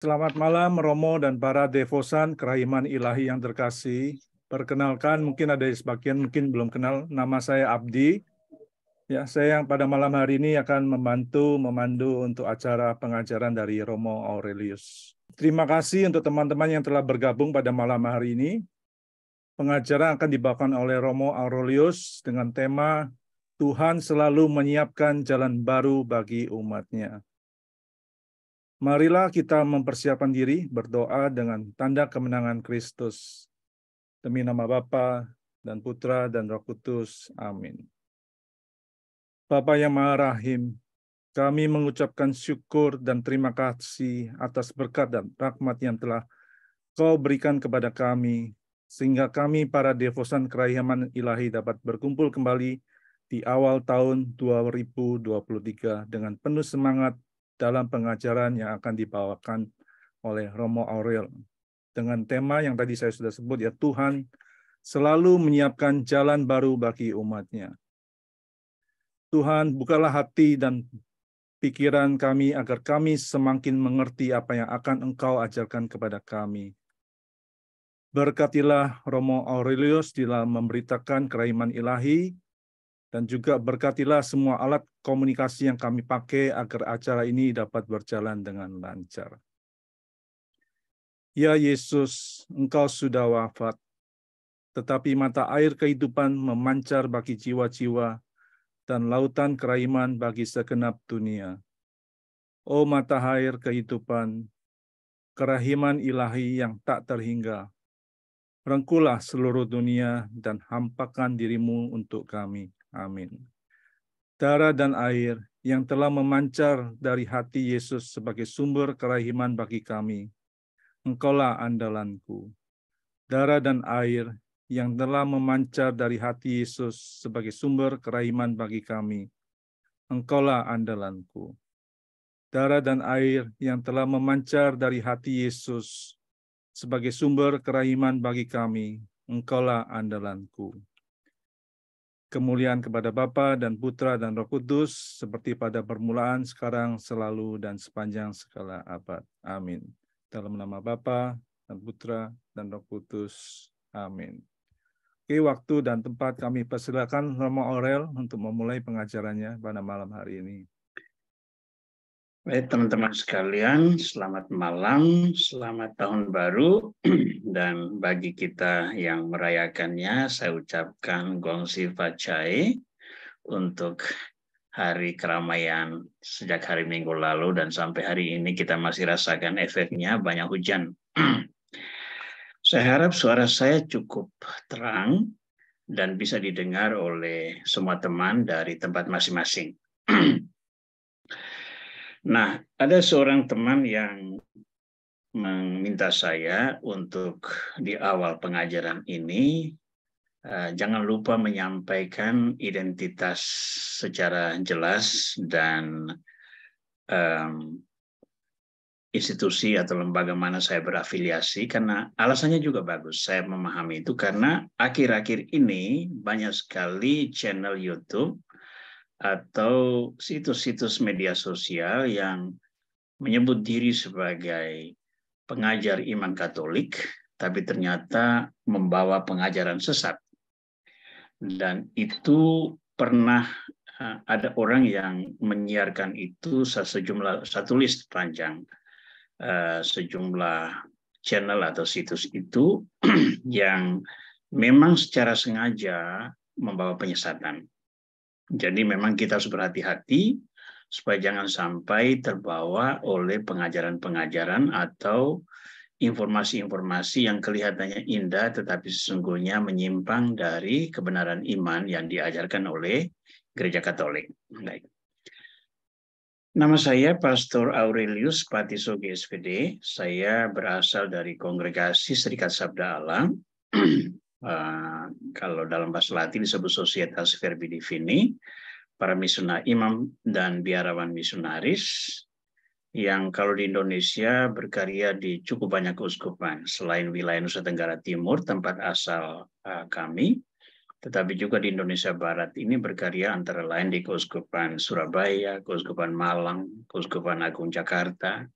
Selamat malam Romo dan para devosan kerahiman ilahi yang terkasih. Perkenalkan, mungkin ada sebagian mungkin belum kenal, nama saya Abdi. Ya, saya yang pada malam hari ini akan memandu untuk acara pengajaran dari Romo Aurelius. Terima kasih untuk teman-teman yang telah bergabung pada malam hari ini. Pengajaran akan dibawakan oleh Romo Aurelius dengan tema Tuhan selalu menyiapkan jalan baru bagi umatnya. Marilah kita mempersiapkan diri berdoa dengan tanda kemenangan Kristus. Demi nama Bapa dan Putra dan Roh Kudus. Amin. Bapa yang Maha Rahim, kami mengucapkan syukur dan terima kasih atas berkat dan rahmat yang telah Kau berikan kepada kami, sehingga kami para devosan kerahiman ilahi dapat berkumpul kembali di awal tahun 2023 dengan penuh semangat dalam pengajaran yang akan dibawakan oleh Romo Aurel. Dengan tema yang tadi saya sudah sebut, ya Tuhan selalu menyiapkan jalan baru bagi umatnya. Tuhan, bukalah hati dan pikiran kami agar kami semakin mengerti apa yang akan Engkau ajarkan kepada kami. Berkatilah Romo Aurelius dalam memberitakan kerahiman ilahi, dan juga berkatilah semua alat komunikasi yang kami pakai agar acara ini dapat berjalan dengan lancar. Ya Yesus, Engkau sudah wafat, tetapi mata air kehidupan memancar bagi jiwa-jiwa dan lautan kerahiman bagi segenap dunia. O mata air kehidupan, kerahiman ilahi yang tak terhingga, rengkuhlah seluruh dunia dan hampakan dirimu untuk kami. Amin. Darah dan air yang telah memancar dari hati Yesus sebagai sumber kerahiman bagi kami, Engkaulah andalanku. Darah dan air yang telah memancar dari hati Yesus sebagai sumber kerahiman bagi kami, Engkaulah andalanku. Darah dan air yang telah memancar dari hati Yesus sebagai sumber kerahiman bagi kami, Engkaulah andalanku. Kemuliaan kepada Bapa dan Putra dan Roh Kudus, seperti pada permulaan, sekarang, selalu, dan sepanjang segala abad. Amin. Dalam nama Bapa dan Putra dan Roh Kudus. Amin. Oke, waktu dan tempat kami persilakan Romo Aurel untuk memulai pengajarannya pada malam hari ini. Baik, teman-teman sekalian, selamat malam, selamat tahun baru, dan bagi kita yang merayakannya, saya ucapkan Gong Xi Fa Cai untuk hari keramaian sejak hari Minggu lalu dan sampai hari ini kita masih rasakan efeknya banyak hujan. Saya harap suara saya cukup terang dan bisa didengar oleh semua teman dari tempat masing-masing. Nah, ada seorang teman yang meminta saya untuk di awal pengajaran ini jangan lupa menyampaikan identitas secara jelas dan institusi atau lembaga mana saya berafiliasi, karena alasannya juga bagus. Saya memahami itu karena akhir-akhir ini banyak sekali channel YouTube atau situs-situs media sosial yang menyebut diri sebagai pengajar iman Katolik, tapi ternyata membawa pengajaran sesat. Dan itu pernah ada orang yang menyiarkan itu satu list panjang, sejumlah channel atau situs itu yang memang secara sengaja membawa penyesatan. Jadi memang kita harus berhati-hati supaya jangan sampai terbawa oleh pengajaran-pengajaran atau informasi-informasi yang kelihatannya indah tetapi sesungguhnya menyimpang dari kebenaran iman yang diajarkan oleh Gereja Katolik. Baik. Nama saya Pastor Aurelius Patiso GSPD. Saya berasal dari Kongregasi Serikat Sabda Allah. Kalau dalam bahasa Latin disebut Societas Verbi Divini, para imam dan biarawan misionaris, yang kalau di Indonesia berkarya di cukup banyak keuskupan, selain wilayah Nusa Tenggara Timur, tempat asal kami, tetapi juga di Indonesia Barat ini berkarya antara lain di Keuskupan Surabaya, Keuskupan Malang, Keuskupan Agung Jakarta,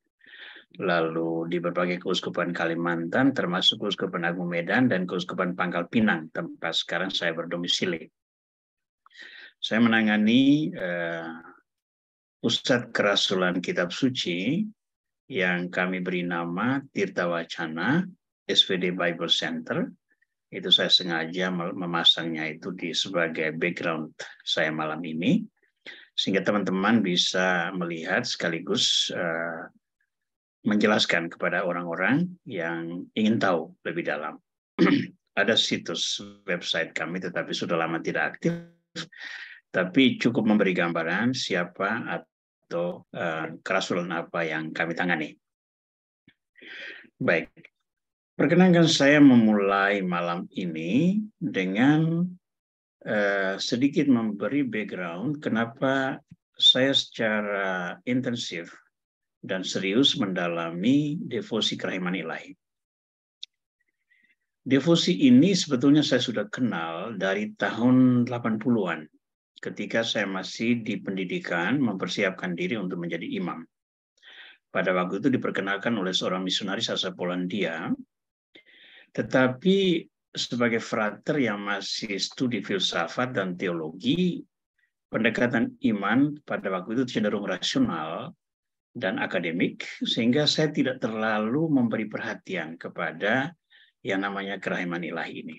lalu di berbagai keuskupan Kalimantan, termasuk Keuskupan Agung Medan dan Keuskupan Pangkal Pinang, tempat sekarang saya berdomisili. Saya menangani Pusat Kerasulan Kitab Suci yang kami beri nama Tirta Wacana SVD Bible Center. Itu saya sengaja memasangnya itu sebagai background saya malam ini, sehingga teman-teman bisa melihat sekaligus menjelaskan kepada orang-orang yang ingin tahu lebih dalam. Ada situs website kami, tetapi sudah lama tidak aktif, tapi cukup memberi gambaran siapa atau kerasulan apa yang kami tangani. Baik, perkenankan saya memulai malam ini dengan sedikit memberi background kenapa saya secara intensif dan serius mendalami devosi kerahiman ilahi. Devosi ini sebetulnya saya sudah kenal dari tahun 80-an, ketika saya masih di pendidikan mempersiapkan diri untuk menjadi imam. Pada waktu itu diperkenalkan oleh seorang misionaris asal Polandia, tetapi sebagai frater yang masih studi filsafat dan teologi, pendekatan iman pada waktu itu cenderung rasional dan akademik, sehingga saya tidak terlalu memberi perhatian kepada yang namanya kerahiman ilahi ini.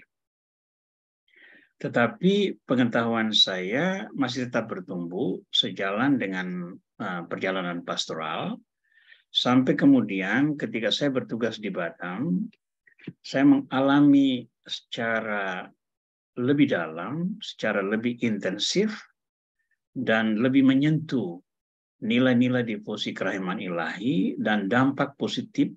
Tetapi pengetahuan saya masih tetap bertumbuh sejalan dengan perjalanan pastoral, sampai kemudian ketika saya bertugas di Batam, saya mengalami secara lebih dalam, secara lebih intensif, dan lebih menyentuh nilai-nilai devosi kerahiman ilahi dan dampak positif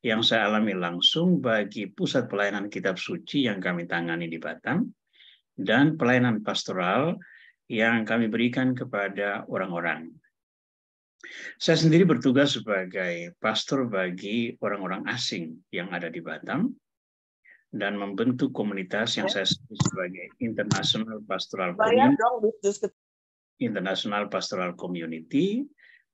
yang saya alami langsung bagi pusat pelayanan kitab suci yang kami tangani di Batam, dan pelayanan pastoral yang kami berikan kepada orang-orang. Saya sendiri bertugas sebagai pastor bagi orang-orang asing yang ada di Batam dan membentuk komunitas yang saya sebut sebagai International Pastoral Community. International Pastoral Community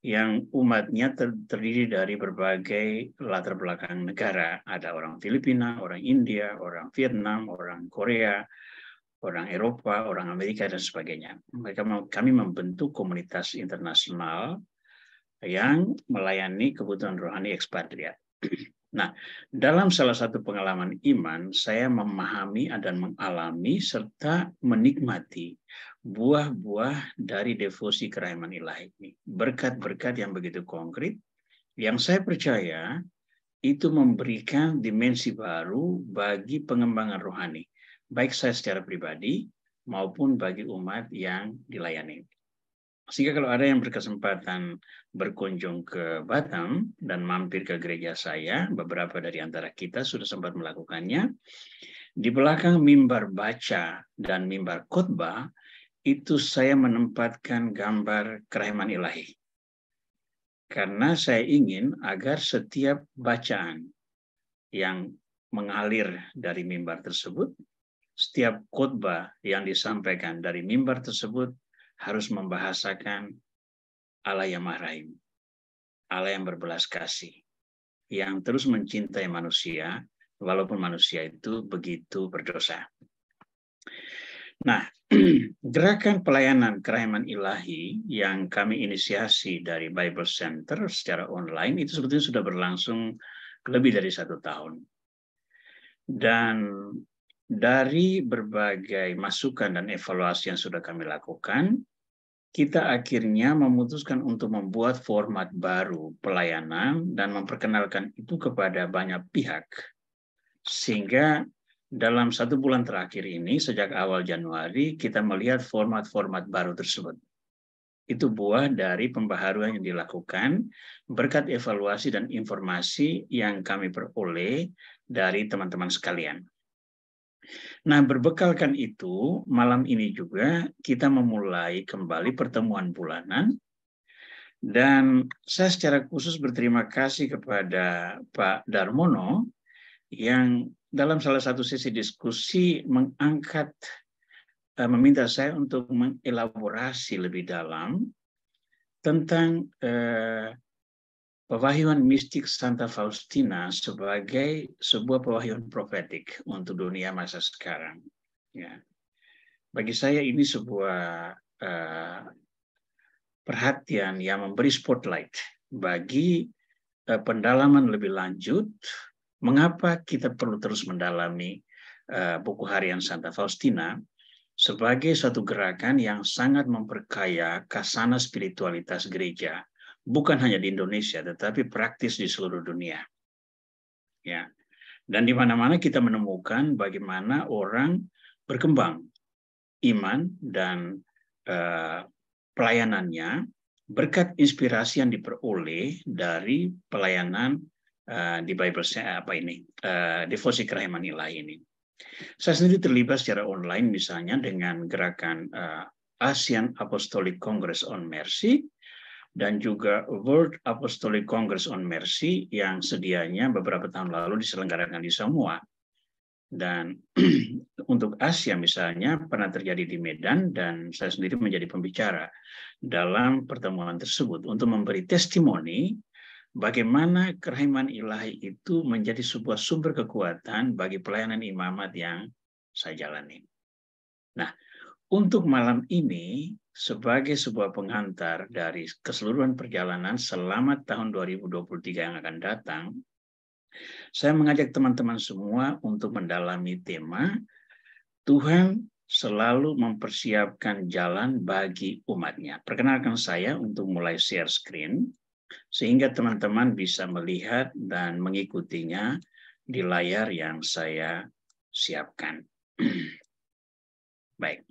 yang umatnya terdiri dari berbagai latar belakang negara. Ada orang Filipina, orang India, orang Vietnam, orang Korea, orang Eropa, orang Amerika, dan sebagainya. Kami membentuk komunitas internasional yang melayani kebutuhan rohani ekspatriat. Nah, dalam salah satu pengalaman iman, saya memahami dan mengalami serta menikmati buah-buah dari devosi kerahiman ilahi ini. Berkat-berkat yang begitu konkret, yang saya percaya itu memberikan dimensi baru bagi pengembangan rohani, baik saya secara pribadi maupun bagi umat yang dilayani. Sehingga kalau ada yang berkesempatan berkunjung ke Batam dan mampir ke gereja saya, beberapa dari antara kita sudah sempat melakukannya, di belakang mimbar baca dan mimbar khotbah, itu saya menempatkan gambar kerahiman ilahi. Karena saya ingin agar setiap bacaan yang mengalir dari mimbar tersebut, setiap khotbah yang disampaikan dari mimbar tersebut harus membahasakan Allah yang Maha Rahim, Allah yang berbelas kasih, yang terus mencintai manusia, walaupun manusia itu begitu berdosa. Nah, gerakan pelayanan kerahiman ilahi yang kami inisiasi dari Bible Center secara online itu sebetulnya sudah berlangsung lebih dari 1 tahun. Dan dari berbagai masukan dan evaluasi yang sudah kami lakukan, kita akhirnya memutuskan untuk membuat format baru pelayanan dan memperkenalkan itu kepada banyak pihak. Sehingga dalam 1 bulan terakhir ini, sejak awal Januari, kita melihat format-format baru tersebut. Itu buah dari pembaharuan yang dilakukan berkat evaluasi dan informasi yang kami peroleh dari teman-teman sekalian. Nah, berbekalkan itu, malam ini juga kita memulai kembali pertemuan bulanan, dan saya secara khusus berterima kasih kepada Pak Darmono yang dalam salah satu sesi diskusi meminta saya untuk mengelaborasi lebih dalam tentang pewahyuan mistik Santa Faustina sebagai sebuah pewahyuan profetik untuk dunia masa sekarang. Ya. Bagi saya ini sebuah perhatian yang memberi spotlight bagi pendalaman lebih lanjut, mengapa kita perlu terus mendalami buku harian Santa Faustina sebagai suatu gerakan yang sangat memperkaya khasana spiritualitas gereja, bukan hanya di Indonesia, tetapi praktis di seluruh dunia. Ya. Dan di mana-mana kita menemukan bagaimana orang berkembang iman dan pelayanannya berkat inspirasi yang diperoleh dari pelayanan di Bible devosi kerahiman ilahi ini. Saya sendiri terlibat secara online misalnya dengan gerakan Asian Apostolic Congress on Mercy dan juga World Apostolic Congress on Mercy yang sedianya beberapa tahun lalu diselenggarakan di Samoa. Dan untuk Asia misalnya pernah terjadi di Medan dan saya sendiri menjadi pembicara dalam pertemuan tersebut untuk memberi testimoni bagaimana kerahiman ilahi itu menjadi sebuah sumber kekuatan bagi pelayanan imamat yang saya jalani. Nah, untuk malam ini sebagai sebuah pengantar dari keseluruhan perjalanan selama tahun 2023 yang akan datang, saya mengajak teman-teman semua untuk mendalami tema Tuhan selalu mempersiapkan jalan bagi umatnya. Perkenalkan saya untuk mulai share screen, sehingga teman-teman bisa melihat dan mengikutinya di layar yang saya siapkan. Baik.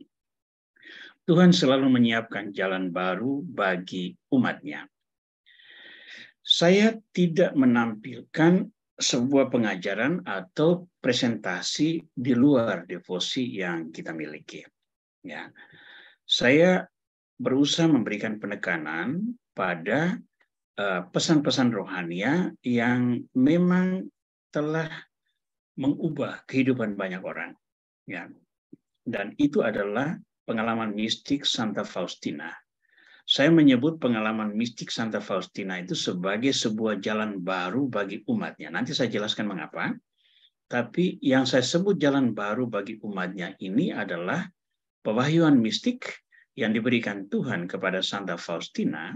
Tuhan selalu menyiapkan jalan baru bagi umatnya. Saya tidak menampilkan sebuah pengajaran atau presentasi di luar devosi yang kita miliki. Ya. Saya berusaha memberikan penekanan pada pesan-pesan rohania yang memang telah mengubah kehidupan banyak orang. Ya. Dan itu adalah pengalaman mistik Santa Faustina. Saya menyebut pengalaman mistik Santa Faustina itu sebagai sebuah jalan baru bagi umatnya. Nanti saya jelaskan mengapa. Tapi yang saya sebut jalan baru bagi umatnya ini adalah pewahyuan mistik yang diberikan Tuhan kepada Santa Faustina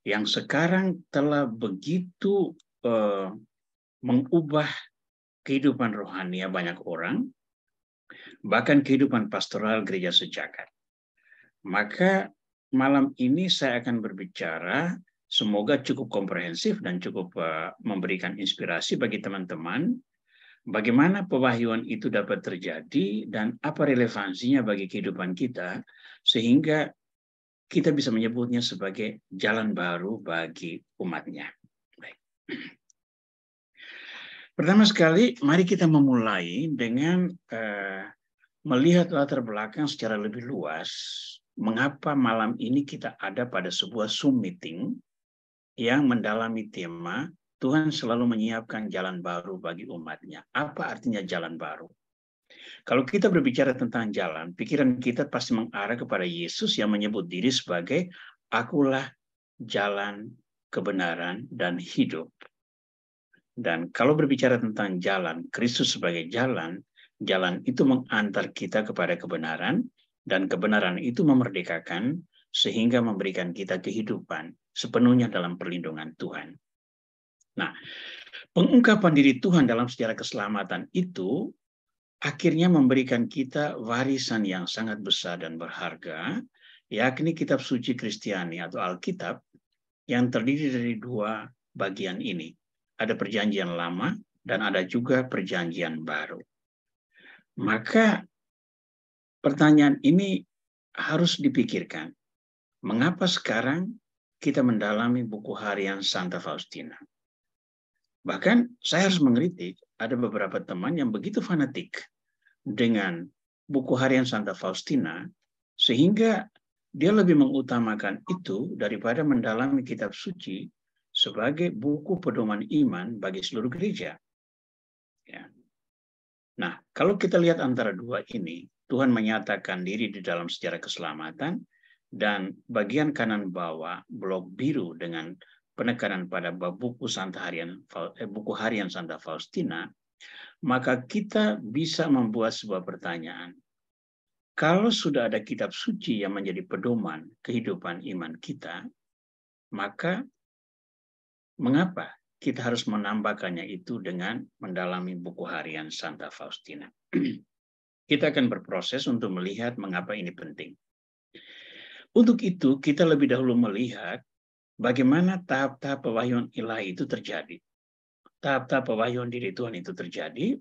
yang sekarang telah begitu mengubah kehidupan rohania banyak orang, bahkan kehidupan pastoral gereja sejagat. Maka malam ini saya akan berbicara, semoga cukup komprehensif dan cukup memberikan inspirasi bagi teman-teman, bagaimana pewahyuan itu dapat terjadi dan apa relevansinya bagi kehidupan kita, sehingga kita bisa menyebutnya sebagai jalan baru bagi umatnya. Baik. Pertama sekali, mari kita memulai dengan melihat latar belakang secara lebih luas, mengapa malam ini kita ada pada sebuah Zoom meeting yang mendalami tema Tuhan selalu menyiapkan jalan baru bagi umatnya. Apa artinya jalan baru? Kalau kita berbicara tentang jalan, pikiran kita pasti mengarah kepada Yesus yang menyebut diri sebagai Akulah jalan, kebenaran, dan hidup. Dan kalau berbicara tentang jalan, Kristus sebagai jalan, jalan itu mengantar kita kepada kebenaran, dan kebenaran itu memerdekakan sehingga memberikan kita kehidupan sepenuhnya dalam perlindungan Tuhan. Nah, pengungkapan diri Tuhan dalam sejarah keselamatan itu akhirnya memberikan kita warisan yang sangat besar dan berharga, yakni kitab suci Kristiani atau Alkitab yang terdiri dari dua bagian ini. Ada perjanjian lama dan ada juga perjanjian baru. Maka pertanyaan ini harus dipikirkan. Mengapa sekarang kita mendalami buku harian Santa Faustina? Bahkan saya harus mengkritik, ada beberapa teman yang begitu fanatik dengan buku harian Santa Faustina, sehingga dia lebih mengutamakan itu daripada mendalami kitab suci sebagai buku pedoman iman bagi seluruh gereja. Ya. Nah, kalau kita lihat antara dua ini, Tuhan menyatakan diri di dalam sejarah keselamatan, dan bagian kanan bawah blok biru dengan penekanan pada buku harian Santa Faustina, maka kita bisa membuat sebuah pertanyaan. Kalau sudah ada kitab suci yang menjadi pedoman kehidupan iman kita, maka mengapa kita harus menambahkannya itu dengan mendalami buku harian Santa Faustina? Kita akan berproses untuk melihat mengapa ini penting. Untuk itu, kita lebih dahulu melihat bagaimana tahap-tahap pewahyuan ilahi itu terjadi. Tahap-tahap pewahyuan diri Tuhan itu terjadi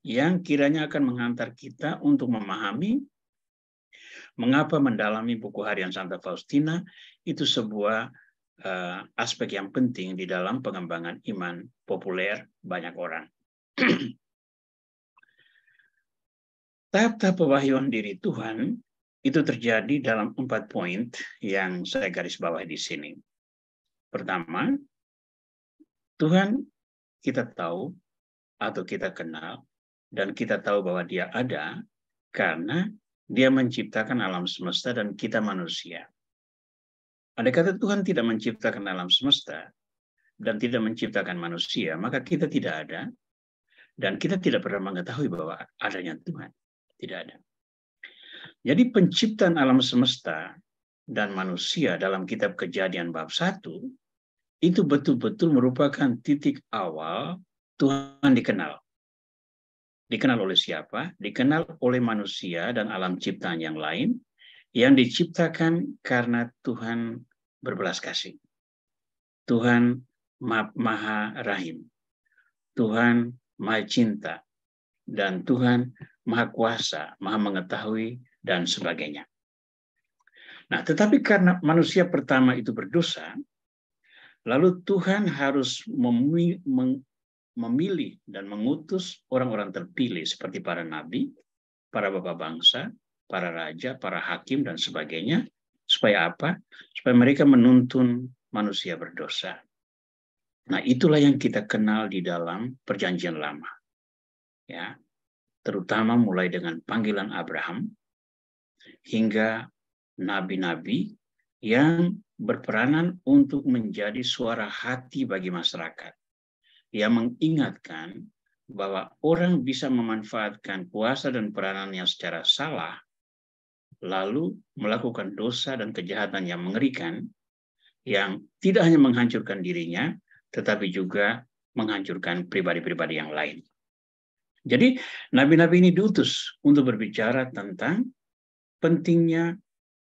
yang kiranya akan menghantar kita untuk memahami mengapa mendalami buku harian Santa Faustina itu sebuah aspek yang penting di dalam pengembangan iman populer banyak orang. Tahap-tahap pewahyuan diri Tuhan itu terjadi dalam 4 poin yang saya garis bawahi di sini. Pertama, Tuhan kita tahu atau kita kenal dan kita tahu bahwa Dia ada karena Dia menciptakan alam semesta dan kita manusia. Andai kata Tuhan tidak menciptakan alam semesta dan tidak menciptakan manusia, maka kita tidak ada dan kita tidak pernah mengetahui bahwa adanya Tuhan. Tidak ada. Jadi penciptaan alam semesta dan manusia dalam kitab Kejadian bab 1 itu betul-betul merupakan titik awal Tuhan dikenal. Dikenal oleh siapa? Dikenal oleh manusia dan alam ciptaan yang lain yang diciptakan karena Tuhan berbelas kasih. Tuhan Maha Rahim. Tuhan Maha Cinta. Dan Tuhan Maha Kuasa, Maha Mengetahui, dan sebagainya. Nah, tetapi karena manusia pertama itu berdosa, lalu Tuhan harus memilih dan mengutus orang-orang terpilih seperti para nabi, para bapak bangsa, para raja, para hakim, dan sebagainya. Supaya apa? Supaya mereka menuntun manusia berdosa. Nah, itulah yang kita kenal di dalam Perjanjian Lama. Ya, terutama mulai dengan panggilan Abraham hingga nabi-nabi yang berperanan untuk menjadi suara hati bagi masyarakat. Yang mengingatkan bahwa orang bisa memanfaatkan kuasa dan peranannya secara salah, lalu melakukan dosa dan kejahatan yang mengerikan, yang tidak hanya menghancurkan dirinya, tetapi juga menghancurkan pribadi-pribadi yang lain. Jadi, nabi-nabi ini diutus untuk berbicara tentang pentingnya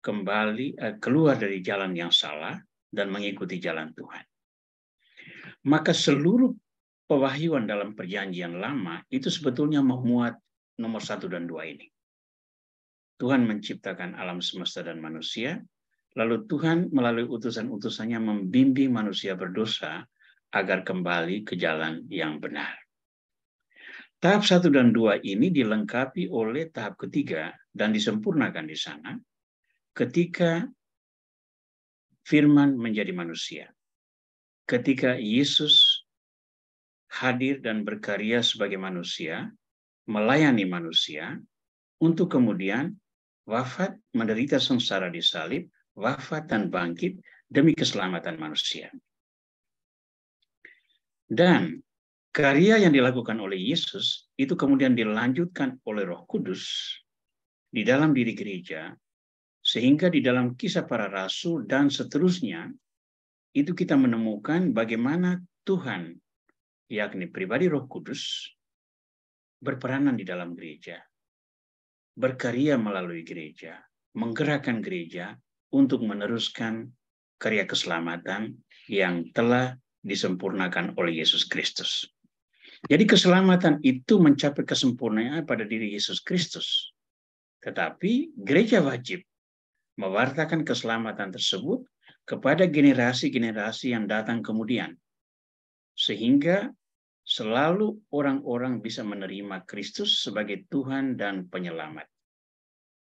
kembali keluar dari jalan yang salah dan mengikuti jalan Tuhan. Maka seluruh pewahyuan dalam Perjanjian Lama itu sebetulnya memuat nomor 1 dan 2 ini. Tuhan menciptakan alam semesta dan manusia, lalu Tuhan melalui utusan-utusannya membimbing manusia berdosa agar kembali ke jalan yang benar. Tahap 1 dan 2 ini dilengkapi oleh tahap ketiga dan disempurnakan di sana ketika Firman menjadi manusia. Ketika Yesus hadir dan berkarya sebagai manusia, melayani manusia, untuk kemudian wafat, menderita sengsara di salib, wafat dan bangkit demi keselamatan manusia. Dan karya yang dilakukan oleh Yesus itu kemudian dilanjutkan oleh Roh Kudus di dalam diri gereja, sehingga di dalam Kisah Para Rasul dan seterusnya, itu kita menemukan bagaimana Tuhan, yakni pribadi Roh Kudus, berperanan di dalam gereja, berkarya melalui gereja, menggerakkan gereja untuk meneruskan karya keselamatan yang telah disempurnakan oleh Yesus Kristus. Jadi keselamatan itu mencapai kesempurnaan pada diri Yesus Kristus. Tetapi gereja wajib mewartakan keselamatan tersebut kepada generasi-generasi yang datang kemudian. Sehingga selalu orang-orang bisa menerima Kristus sebagai Tuhan dan Penyelamat.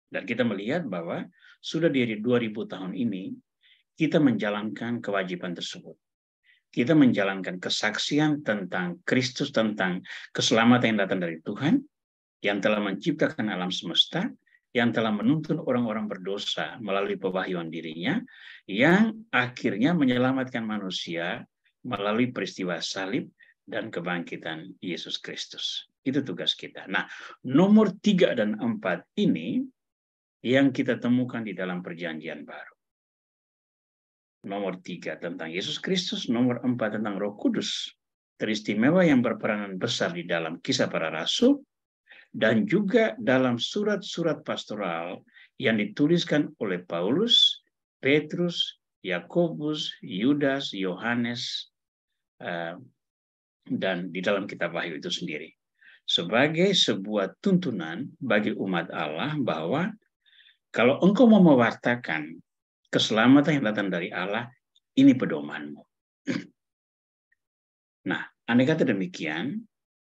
Dan kita melihat bahwa sudah dari 2000 tahun ini, kita menjalankan kewajiban tersebut. Kita menjalankan kesaksian tentang Kristus, tentang keselamatan yang datang dari Tuhan, yang telah menciptakan alam semesta, yang telah menuntun orang-orang berdosa melalui pewahyuan dirinya, yang akhirnya menyelamatkan manusia melalui peristiwa salib dan kebangkitan Yesus Kristus. Itu tugas kita. Nah, nomor 3 dan 4 ini yang kita temukan di dalam perjanjian baru. Nomor 3 tentang Yesus Kristus, nomor 4 tentang Roh Kudus, teristimewa yang berperanan besar di dalam Kisah Para Rasul, dan juga dalam surat-surat pastoral yang dituliskan oleh Paulus, Petrus, Yakobus, Yudas, Yohanes, dan di dalam kitab Wahyu itu sendiri. Sebagai sebuah tuntunan bagi umat Allah bahwa kalau engkau mau mewartakan keselamatan yang datang dari Allah, ini pedomanmu. Nah, andai kata demikian,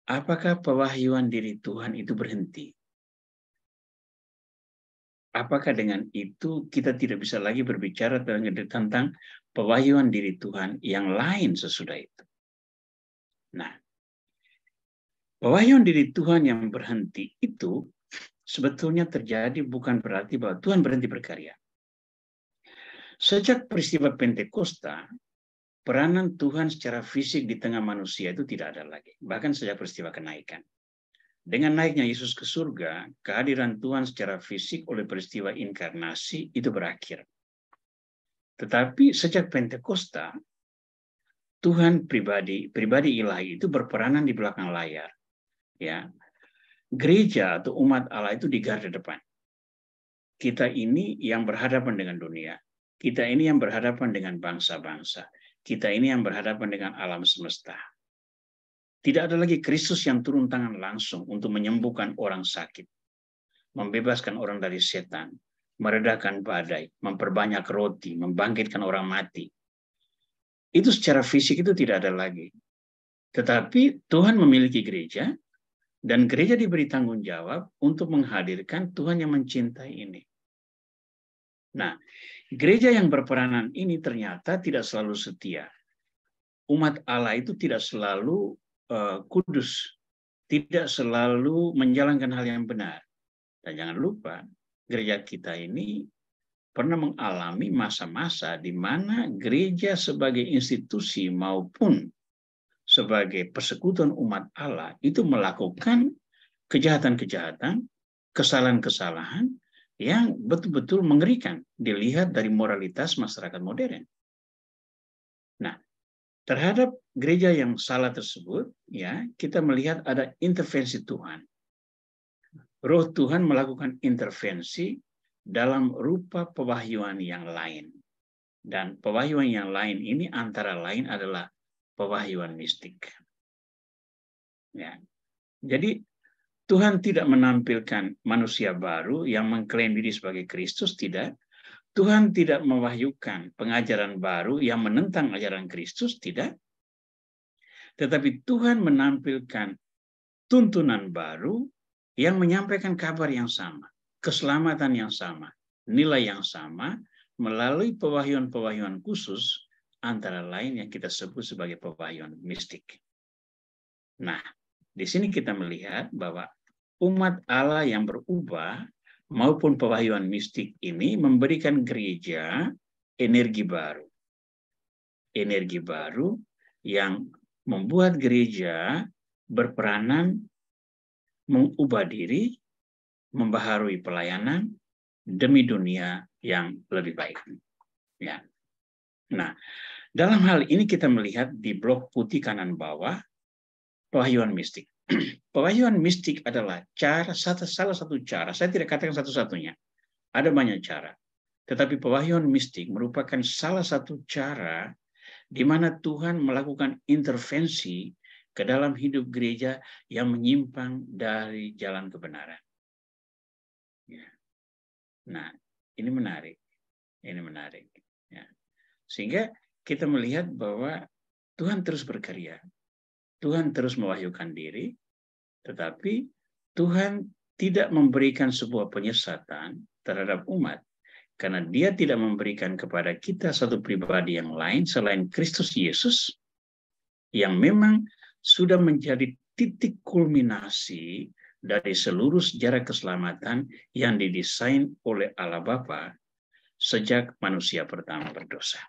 apakah pewahyuan diri Tuhan itu berhenti? Apakah dengan itu kita tidak bisa lagi berbicara tentang pewahyuan diri Tuhan yang lain sesudah itu? Nah, pewahyuan diri Tuhan yang berhenti itu sebetulnya terjadi bukan berarti bahwa Tuhan berhenti berkarya. Sejak peristiwa Pentakosta, peranan Tuhan secara fisik di tengah manusia itu tidak ada lagi. Bahkan sejak peristiwa kenaikan. Dengan naiknya Yesus ke surga, kehadiran Tuhan secara fisik oleh peristiwa inkarnasi itu berakhir. Tetapi sejak Pentakosta, Tuhan pribadi ilahi itu berperanan di belakang layar. Ya, gereja atau umat Allah itu di garda depan. Kita ini yang berhadapan dengan dunia. Kita ini yang berhadapan dengan bangsa-bangsa. Kita ini yang berhadapan dengan alam semesta. Tidak ada lagi Kristus yang turun tangan langsung untuk menyembuhkan orang sakit, membebaskan orang dari setan, meredakan badai, memperbanyak roti, membangkitkan orang mati. Itu secara fisik itu tidak ada lagi. Tetapi Tuhan memiliki gereja, dan gereja diberi tanggung jawab untuk menghadirkan Tuhan yang mencintai ini. Nah, gereja yang berperanan ini ternyata tidak selalu setia. Umat Allah itu tidak selalu kudus, tidak selalu menjalankan hal yang benar. Dan jangan lupa, gereja kita ini pernah mengalami masa-masa di mana gereja sebagai institusi maupun sebagai persekutuan umat Allah itu melakukan kejahatan-kejahatan, kesalahan-kesalahan yang betul-betul mengerikan dilihat dari moralitas masyarakat modern. Nah, terhadap gereja yang salah tersebut, ya, kita melihat ada intervensi Tuhan. Roh Tuhan melakukan intervensi dalam rupa pewahyuan yang lain. Dan pewahyuan yang lain ini antara lain adalah pewahyuan mistik. Ya. Jadi Tuhan tidak menampilkan manusia baru yang mengklaim diri sebagai Kristus, tidak. Tuhan tidak mewahyukan pengajaran baru yang menentang ajaran Kristus, tidak. Tetapi Tuhan menampilkan tuntunan baru yang menyampaikan kabar yang sama, keselamatan yang sama, nilai yang sama, melalui pewahyuan-pewahyuan khusus, antara lain yang kita sebut sebagai pewahyuan mistik. Nah, di sini kita melihat bahwa umat Allah yang berubah maupun pewahyuan mistik ini memberikan gereja energi baru. Energi baru yang membuat gereja berperanan mengubah diri, membaharui pelayanan demi dunia yang lebih baik. Ya. Nah, dalam hal ini kita melihat di blok putih kanan bawah pewahyuan mistik. Pewahyuan mistik adalah salah satu cara, saya tidak katakan satu-satunya, ada banyak cara. Tetapi pewahyuan mistik merupakan salah satu cara di mana Tuhan melakukan intervensi ke dalam hidup gereja yang menyimpang dari jalan kebenaran. Ya. Nah, ini menarik. Ini menarik. Ya. Sehingga kita melihat bahwa Tuhan terus berkarya. Tuhan terus mewahyukan diri, tetapi Tuhan tidak memberikan sebuah penyesatan terhadap umat, karena Dia tidak memberikan kepada kita satu pribadi yang lain selain Kristus Yesus, yang memang sudah menjadi titik kulminasi dari seluruh sejarah keselamatan yang didesain oleh Allah Bapa sejak manusia pertama berdosa.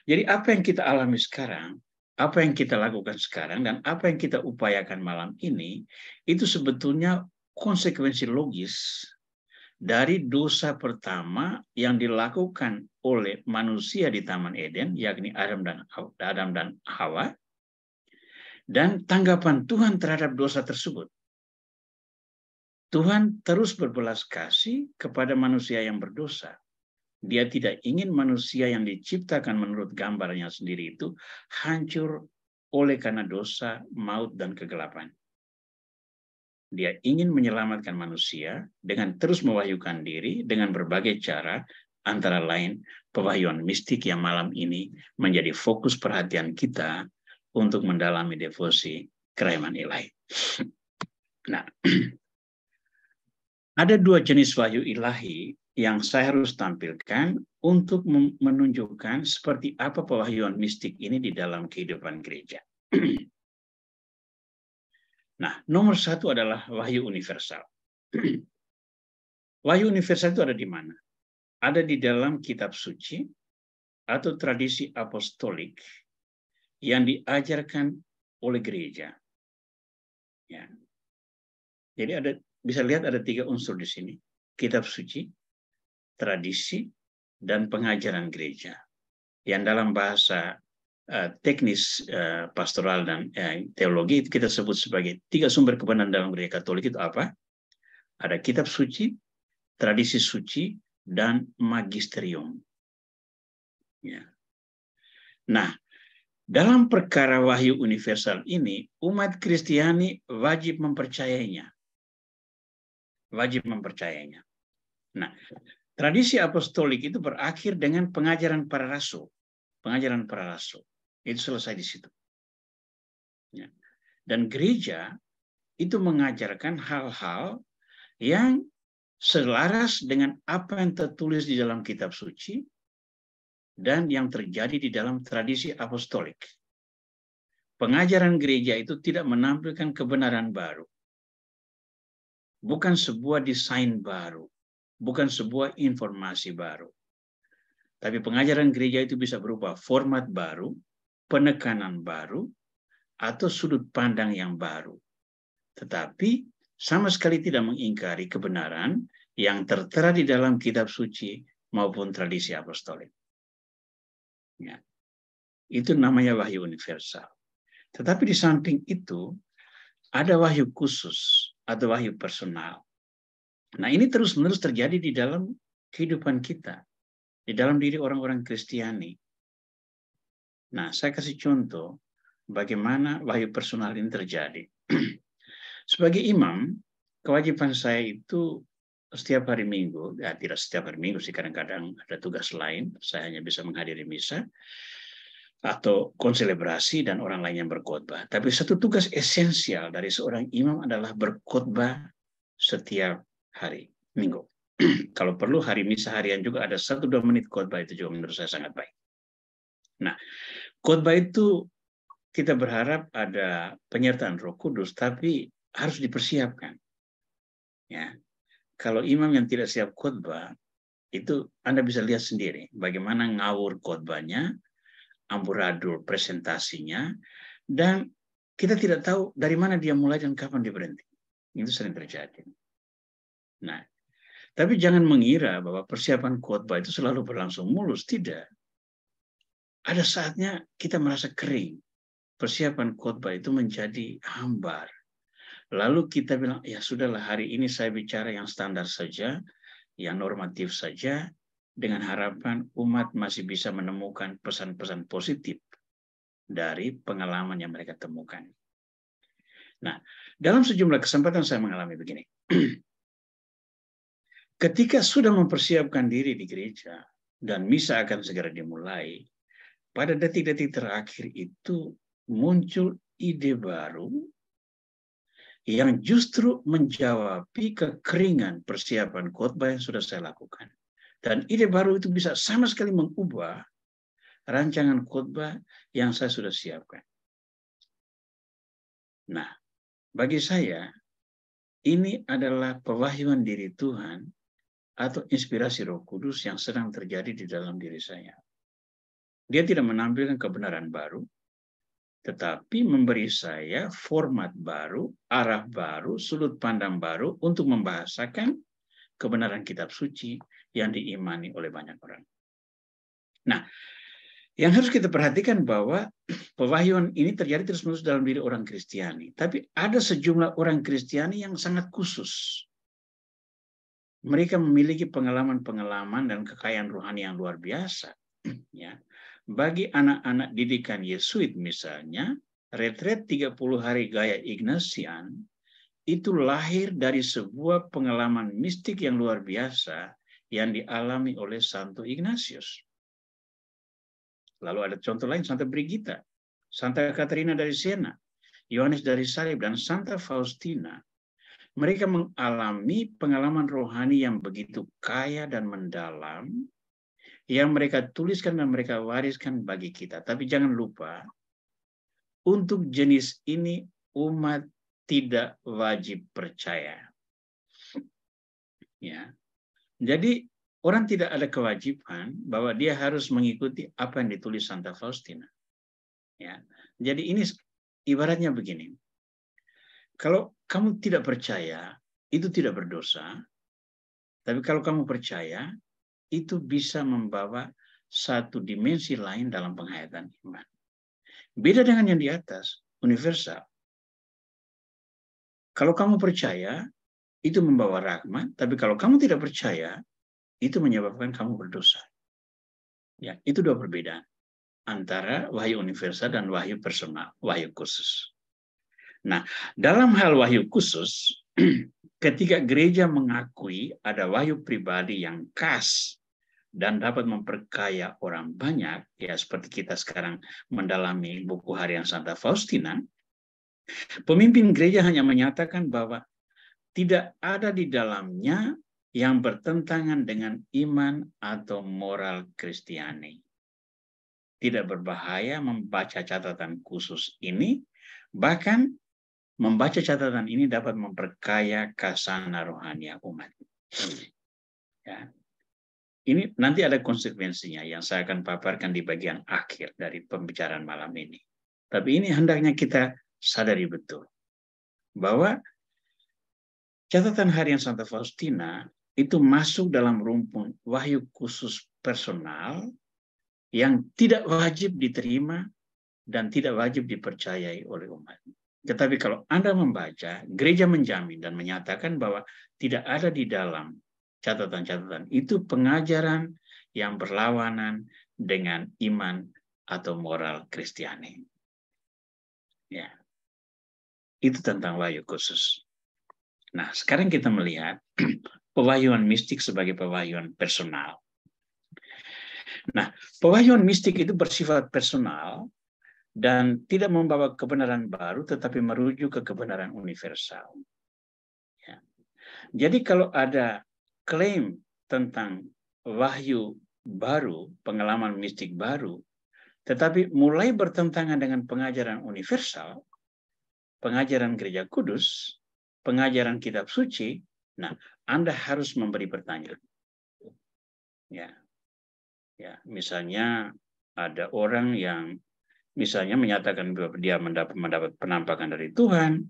Jadi apa yang kita alami sekarang, apa yang kita lakukan sekarang, dan apa yang kita upayakan malam ini, itu sebetulnya konsekuensi logis dari dosa pertama yang dilakukan oleh manusia di Taman Eden, yakni Adam dan Hawa, dan tanggapan Tuhan terhadap dosa tersebut. Tuhan terus berbelas kasih kepada manusia yang berdosa. Dia tidak ingin manusia yang diciptakan menurut gambarnya sendiri itu hancur oleh karena dosa, maut, dan kegelapan. Dia ingin menyelamatkan manusia dengan terus mewahyukan diri dengan berbagai cara, antara lain pewahyuan mistik yang malam ini menjadi fokus perhatian kita untuk mendalami devosi kerahiman ilahi. Nah, ada dua jenis wahyu ilahi yang saya harus tampilkan untuk menunjukkan seperti apa pewahyuan mistik ini di dalam kehidupan gereja. Nah, nomor satu adalah wahyu universal. Wahyu universal itu ada di mana? Ada di dalam kitab suci atau tradisi apostolik yang diajarkan oleh gereja. Ya. Jadi bisa lihat ada 3 unsur di sini. Kitab suci, tradisi, dan pengajaran gereja. Yang dalam bahasa teknis pastoral dan teologi itu kita sebut sebagai 3 sumber kebenaran dalam gereja Katolik itu apa? Ada kitab suci, tradisi suci, dan magisterium. Ya. Nah, dalam perkara wahyu universal ini, umat Kristiani wajib mempercayainya. Wajib mempercayainya. Nah, tradisi apostolik itu berakhir dengan pengajaran para rasul. Pengajaran para rasul. Itu selesai di situ. Ya. Dan gereja itu mengajarkan hal-hal yang selaras dengan apa yang tertulis di dalam kitab suci dan yang terjadi di dalam tradisi apostolik. Pengajaran gereja itu tidak menampilkan kebenaran baru. Bukan sebuah desain baru. Bukan sebuah informasi baru. Tapi pengajaran gereja itu bisa berupa format baru, penekanan baru, atau sudut pandang yang baru. Tetapi sama sekali tidak mengingkari kebenaran yang tertera di dalam kitab suci maupun tradisi apostolik. Ya. Itu namanya wahyu universal. Tetapi di samping itu, ada wahyu khusus atau wahyu personal. Nah, ini terus-menerus terjadi di dalam kehidupan kita, di dalam diri orang-orang Kristiani. Nah, saya kasih contoh bagaimana wahyu personal ini terjadi. Sebagai imam, kewajiban saya itu setiap hari Minggu, ya tidak setiap hari Minggu sih, kadang-kadang ada tugas lain, saya hanya bisa menghadiri misa, atau konselebrasi dan orang lain yang berkhotbah. Tapi satu tugas esensial dari seorang imam adalah berkhotbah setiap hari Minggu. Kalau perlu hari misa harian juga ada 1-2 menit khotbah, itu juga menurut saya sangat baik. Nah, khotbah itu kita berharap ada penyertaan Roh Kudus, tapi harus dipersiapkan. Ya, kalau imam yang tidak siap khotbah, itu Anda bisa lihat sendiri bagaimana ngawur khotbahnya, amburadul presentasinya, dan kita tidak tahu dari mana dia mulai dan kapan dia berhenti. Itu sering terjadi. Nah, tapi jangan mengira bahwa persiapan khotbah itu selalu berlangsung mulus. Tidak. Ada saatnya kita merasa kering. Persiapan khotbah itu menjadi hambar. Lalu kita bilang, ya sudahlah, hari ini saya bicara yang standar saja, yang normatif saja, dengan harapan umat masih bisa menemukan pesan-pesan positif dari pengalaman yang mereka temukan. Nah, dalam sejumlah kesempatan saya mengalami begini. Ketika sudah mempersiapkan diri di gereja dan misa akan segera dimulai, pada detik-detik terakhir itu muncul ide baru yang justru menjawabi kekeringan persiapan khotbah yang sudah saya lakukan. Dan ide baru itu bisa sama sekali mengubah rancangan khotbah yang saya sudah siapkan. Nah, bagi saya, ini adalah pewahyuan diri Tuhan atau inspirasi Roh Kudus yang sedang terjadi di dalam diri saya. Dia tidak menampilkan kebenaran baru, tetapi memberi saya format baru, arah baru, sudut pandang baru untuk membahasakan kebenaran kitab suci yang diimani oleh banyak orang. Nah, yang harus kita perhatikan bahwa pewahyuan ini terjadi terus-menerus dalam diri orang Kristiani. Tapi ada sejumlah orang Kristiani yang sangat khusus. Mereka memiliki pengalaman-pengalaman dan kekayaan rohani yang luar biasa. Ya. Bagi anak-anak didikan Yesuit misalnya, retret 30 hari gaya Ignatian itu lahir dari sebuah pengalaman mistik yang luar biasa yang dialami oleh Santo Ignatius. Lalu ada contoh lain, Santa Brigita, Santa Katerina dari Siena, Yohanes dari Salib, dan Santa Faustina. Mereka mengalami pengalaman rohani yang begitu kaya dan mendalam, yang mereka tuliskan dan mereka wariskan bagi kita. Tapi jangan lupa, untuk jenis ini umat tidak wajib percaya. Ya. Jadi orang tidak ada kewajiban bahwa dia harus mengikuti apa yang ditulis Santa Faustina. Ya. Jadi ini ibaratnya begini. Kalau kamu tidak percaya, itu tidak berdosa. Tapi kalau kamu percaya, itu bisa membawa satu dimensi lain dalam penghayatan iman. Beda dengan yang di atas, universal. Kalau kamu percaya, itu membawa rahmat. Tapi kalau kamu tidak percaya, itu menyebabkan kamu berdosa. Ya, itu dua perbedaan antara wahyu universal dan wahyu personal, wahyu khusus. Nah, dalam hal wahyu khusus, ketika gereja mengakui ada wahyu pribadi yang khas dan dapat memperkaya orang banyak, ya seperti kita sekarang mendalami buku harian Santa Faustina, pemimpin gereja hanya menyatakan bahwa tidak ada di dalamnya yang bertentangan dengan iman atau moral Kristiani. Tidak berbahaya membaca catatan khusus ini, bahkan membaca catatan ini dapat memperkaya khazanah rohani umat. Ya. Ini nanti ada konsekuensinya yang saya akan paparkan di bagian akhir dari pembicaraan malam ini. Tapi ini hendaknya kita sadari betul bahwa catatan harian Santa Faustina itu masuk dalam rumpun wahyu khusus personal yang tidak wajib diterima dan tidak wajib dipercayai oleh umat. Tetapi kalau Anda membaca, gereja menjamin dan menyatakan bahwa tidak ada di dalam catatan-catatan itu pengajaran yang berlawanan dengan iman atau moral Kristiani. Ya. Itu tentang wahyu khusus. Nah, sekarang kita melihat pewahyuan mistik sebagai pewahyuan personal. Nah, pewahyuan mistik itu bersifat personal dan tidak membawa kebenaran baru, tetapi merujuk ke kebenaran universal. Ya. Jadi kalau ada klaim tentang wahyu baru, pengalaman mistik baru, tetapi mulai bertentangan dengan pengajaran universal, pengajaran gereja kudus, pengajaran kitab suci, nah Anda harus memberi pertanyaan. Ya, ya, misalnya ada orang yang misalnya menyatakan bahwa dia mendapat penampakan dari Tuhan,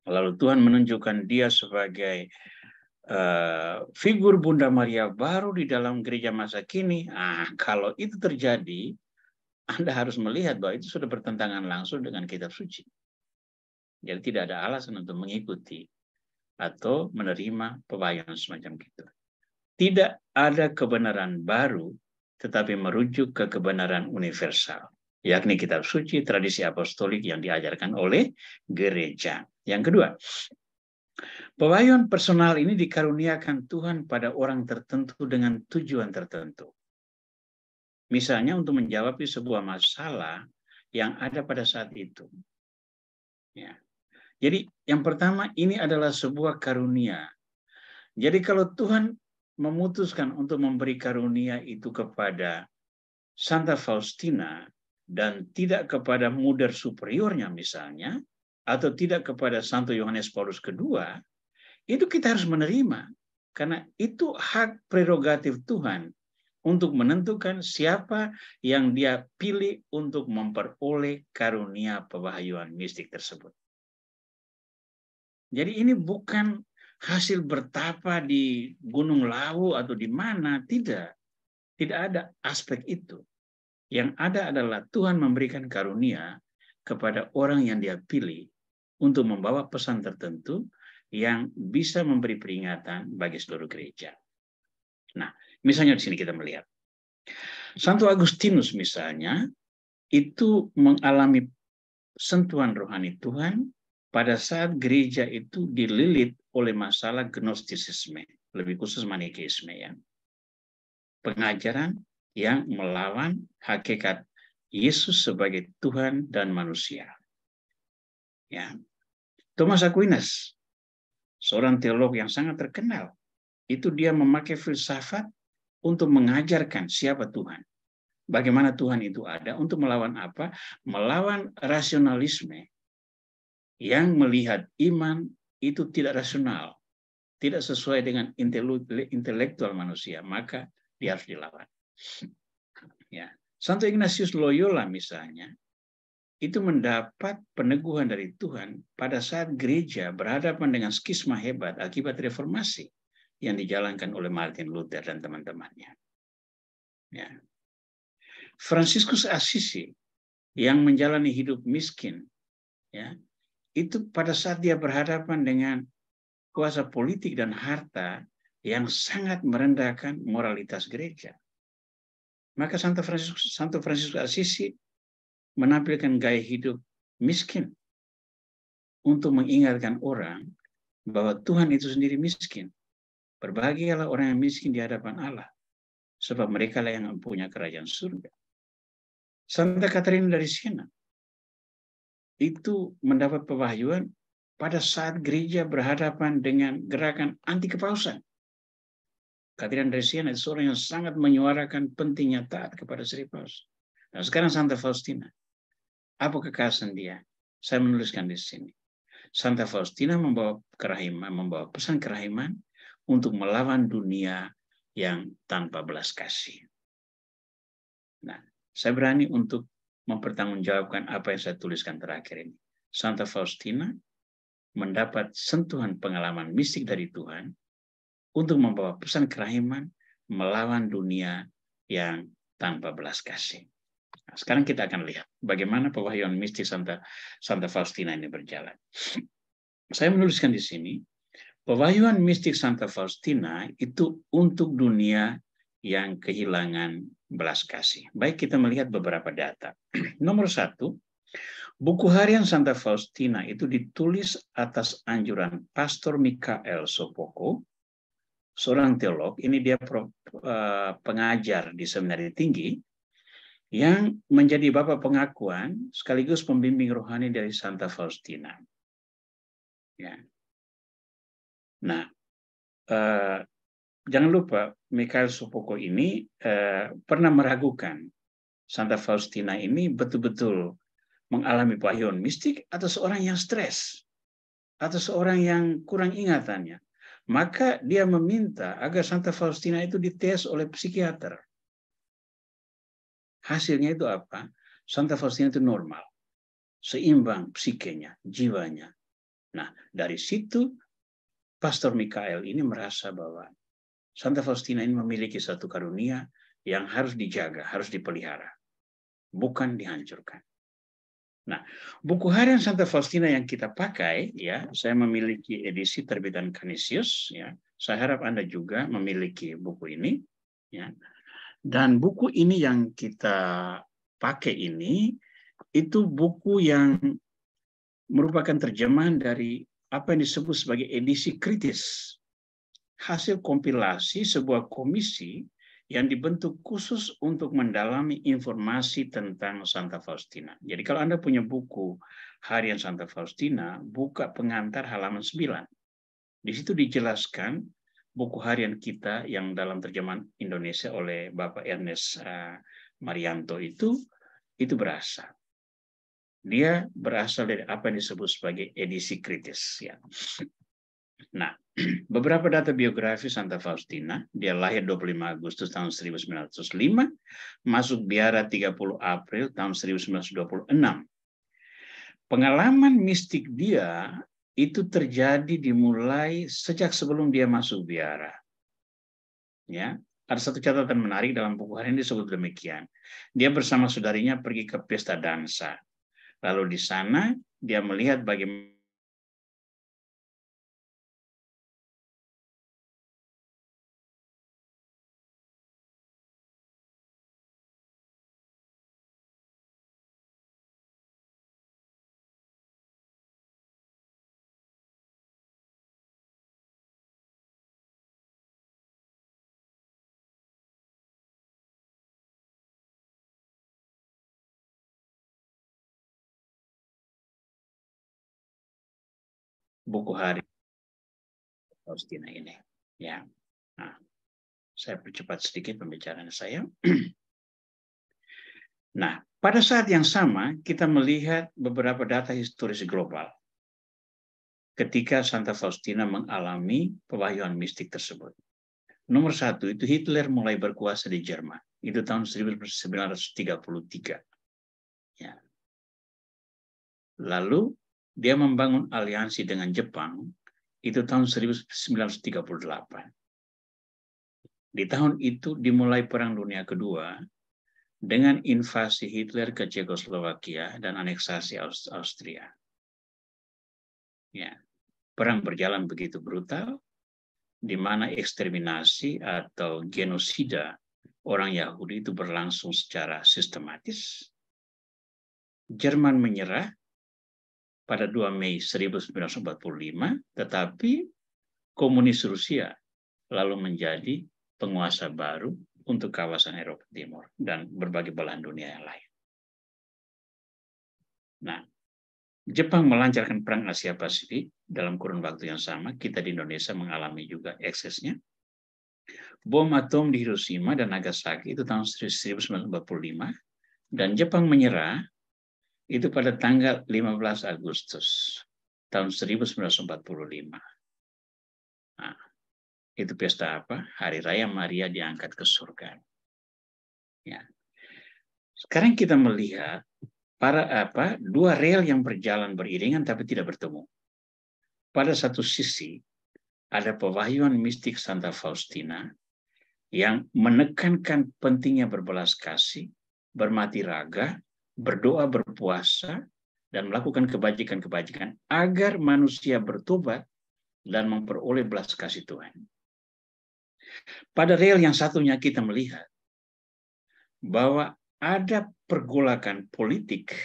lalu Tuhan menunjukkan dia sebagai figur Bunda Maria baru di dalam gereja masa kini. Nah, kalau itu terjadi, Anda harus melihat bahwa itu sudah bertentangan langsung dengan kitab suci. Jadi tidak ada alasan untuk mengikuti atau menerima pewahyuan semacam itu. Tidak ada kebenaran baru, tetapi merujuk ke kebenaran universal, yakni kitab suci, tradisi apostolik yang diajarkan oleh gereja. Yang kedua, pewahyuan personal ini dikaruniakan Tuhan pada orang tertentu dengan tujuan tertentu. Misalnya untuk menjawab sebuah masalah yang ada pada saat itu. Ya. Jadi yang pertama ini adalah sebuah karunia. Jadi kalau Tuhan memutuskan untuk memberi karunia itu kepada Santa Faustina dan tidak kepada muder superiornya misalnya, atau tidak kepada Santo Yohanes Paulus II, itu kita harus menerima. Karena itu hak prerogatif Tuhan untuk menentukan siapa yang dia pilih untuk memperoleh karunia pewahyuan mistik tersebut. Jadi ini bukan hasil bertapa di Gunung Lawu atau di mana, tidak. Tidak ada aspek itu. Yang ada adalah Tuhan memberikan karunia kepada orang yang dia pilih untuk membawa pesan tertentu yang bisa memberi peringatan bagi seluruh gereja. Nah, misalnya di sini kita melihat Santo Agustinus misalnya itu mengalami sentuhan rohani Tuhan pada saat gereja itu dililit oleh masalah gnostisisme, lebih khusus Manikeisme, ya. Pengajaran yang melawan hakikat Yesus sebagai Tuhan dan manusia. Ya. Thomas Aquinas, seorang teolog yang sangat terkenal, itu dia memakai filsafat untuk mengajarkan siapa Tuhan. Bagaimana Tuhan itu ada, untuk melawan apa? Melawan rasionalisme yang melihat iman itu tidak rasional, tidak sesuai dengan intelektual manusia, maka dia harus dilawan. Ya. Santo Ignatius Loyola misalnya, itu mendapat peneguhan dari Tuhan pada saat gereja berhadapan dengan skisma hebat akibat reformasi yang dijalankan oleh Martin Luther dan teman-temannya. Ya. Fransiskus Assisi yang menjalani hidup miskin, ya, itu pada saat dia berhadapan dengan kuasa politik dan harta yang sangat merendahkan moralitas gereja. Maka Santo Fransiskus Assisi menampilkan gaya hidup miskin untuk mengingatkan orang bahwa Tuhan itu sendiri miskin. Berbahagialah orang yang miskin di hadapan Allah, sebab mereka lah yang mempunyai kerajaan surga. Santa Katarina dari Siena itu mendapat pewahyuan pada saat gereja berhadapan dengan gerakan anti kepausan. Katarina dari Siena itu seorang yang sangat menyuarakan pentingnya taat kepada Sri Paus. Nah, sekarang Santa Faustina, apa kekhasan dia? Saya menuliskan di sini. Santa Faustina membawa pesan kerahiman untuk melawan dunia yang tanpa belas kasih. Nah, saya berani untuk mempertanggungjawabkan apa yang saya tuliskan terakhir ini. Santa Faustina mendapat sentuhan pengalaman mistik dari Tuhan untuk membawa pesan kerahiman melawan dunia yang tanpa belas kasih. Nah, sekarang kita akan lihat bagaimana pewahyuan mistik Santa Faustina ini berjalan. Saya menuliskan di sini, pewahyuan mistik Santa Faustina itu untuk dunia yang kehilangan belas kasih. Baik, kita melihat beberapa data. Nomor 1, buku harian Santa Faustina itu ditulis atas anjuran Pastor Michael Sopoko, seorang teolog. Ini dia pengajar di seminari tinggi yang menjadi bapak pengakuan sekaligus pembimbing rohani dari Santa Faustina. Ya. Nah, jangan lupa Michael Sopoko ini pernah meragukan Santa Faustina ini betul-betul mengalami pewahyuan mistik atau seorang yang stres atau seorang yang kurang ingatannya. Maka dia meminta agar Santa Faustina itu dites oleh psikiater. Hasilnya itu apa? Santa Faustina itu normal, seimbang psikenya, jiwanya. Nah, dari situ Pastor Michael ini merasa bahwa Santa Faustina ini memiliki satu karunia yang harus dijaga, harus dipelihara, bukan dihancurkan. Nah, buku harian Santa Faustina yang kita pakai, ya, saya memiliki edisi terbitan Canisius, ya. Saya harap Anda juga memiliki buku ini, ya. Dan buku ini yang kita pakai ini, itu buku yang merupakan terjemahan dari apa yang disebut sebagai edisi kritis. Hasil kompilasi sebuah komisi yang dibentuk khusus untuk mendalami informasi tentang Santa Faustina. Jadi kalau Anda punya buku harian Santa Faustina, buka pengantar halaman 9. Di situ dijelaskan buku harian kita yang dalam terjemahan Indonesia oleh Bapak Ernest Marianto itu berasal. Dia berasal dari apa yang disebut sebagai edisi kritis. Ya. Nah, beberapa data biografi Santa Faustina, dia lahir 25 Agustus tahun 1905, masuk biara 30 April tahun 1926. Pengalaman mistik dia itu terjadi dimulai sejak sebelum dia masuk biara. Ya, ada satu catatan menarik dalam buku hari ini disebut demikian. Dia bersama saudarinya pergi ke pesta dansa. Lalu di sana dia melihat bagaimana buku hari Faustina ini. Ya, nah, saya percepat sedikit pembicaraan saya. Nah, pada saat yang sama kita melihat beberapa data historis global ketika Santa Faustina mengalami pewahyuan mistik tersebut. Nomor satu, itu Hitler mulai berkuasa di Jerman. Itu tahun 1933. Ya. Lalu dia membangun aliansi dengan Jepang, itu tahun 1938. Di tahun itu dimulai Perang Dunia Kedua dengan invasi Hitler ke Cekoslowakia dan aneksasi Austria. Ya. Perang berjalan begitu brutal, di mana eksterminasi atau genosida orang Yahudi itu berlangsung secara sistematis. Jerman menyerah pada 2 Mei 1945, tetapi komunis Rusia lalu menjadi penguasa baru untuk kawasan Eropa Timur dan berbagai belahan dunia yang lain. Nah, Jepang melancarkan perang Asia Pasifik dalam kurun waktu yang sama. Kita di Indonesia mengalami juga eksesnya. Bom atom di Hiroshima dan Nagasaki itu tahun 1945, dan Jepang menyerah itu pada tanggal 15 Agustus tahun 1945. Nah, itu pesta apa? Hari Raya Maria diangkat ke surga. Ya. Sekarang kita melihat dua rel yang berjalan beriringan tapi tidak bertemu. Pada satu sisi ada pewahyuan mistik Santa Faustina yang menekankan pentingnya berbelas kasih, bermati raga, berdoa, berpuasa, dan melakukan kebajikan-kebajikan agar manusia bertobat dan memperoleh belas kasih Tuhan. Pada rel yang satunya kita melihat bahwa ada pergolakan politik,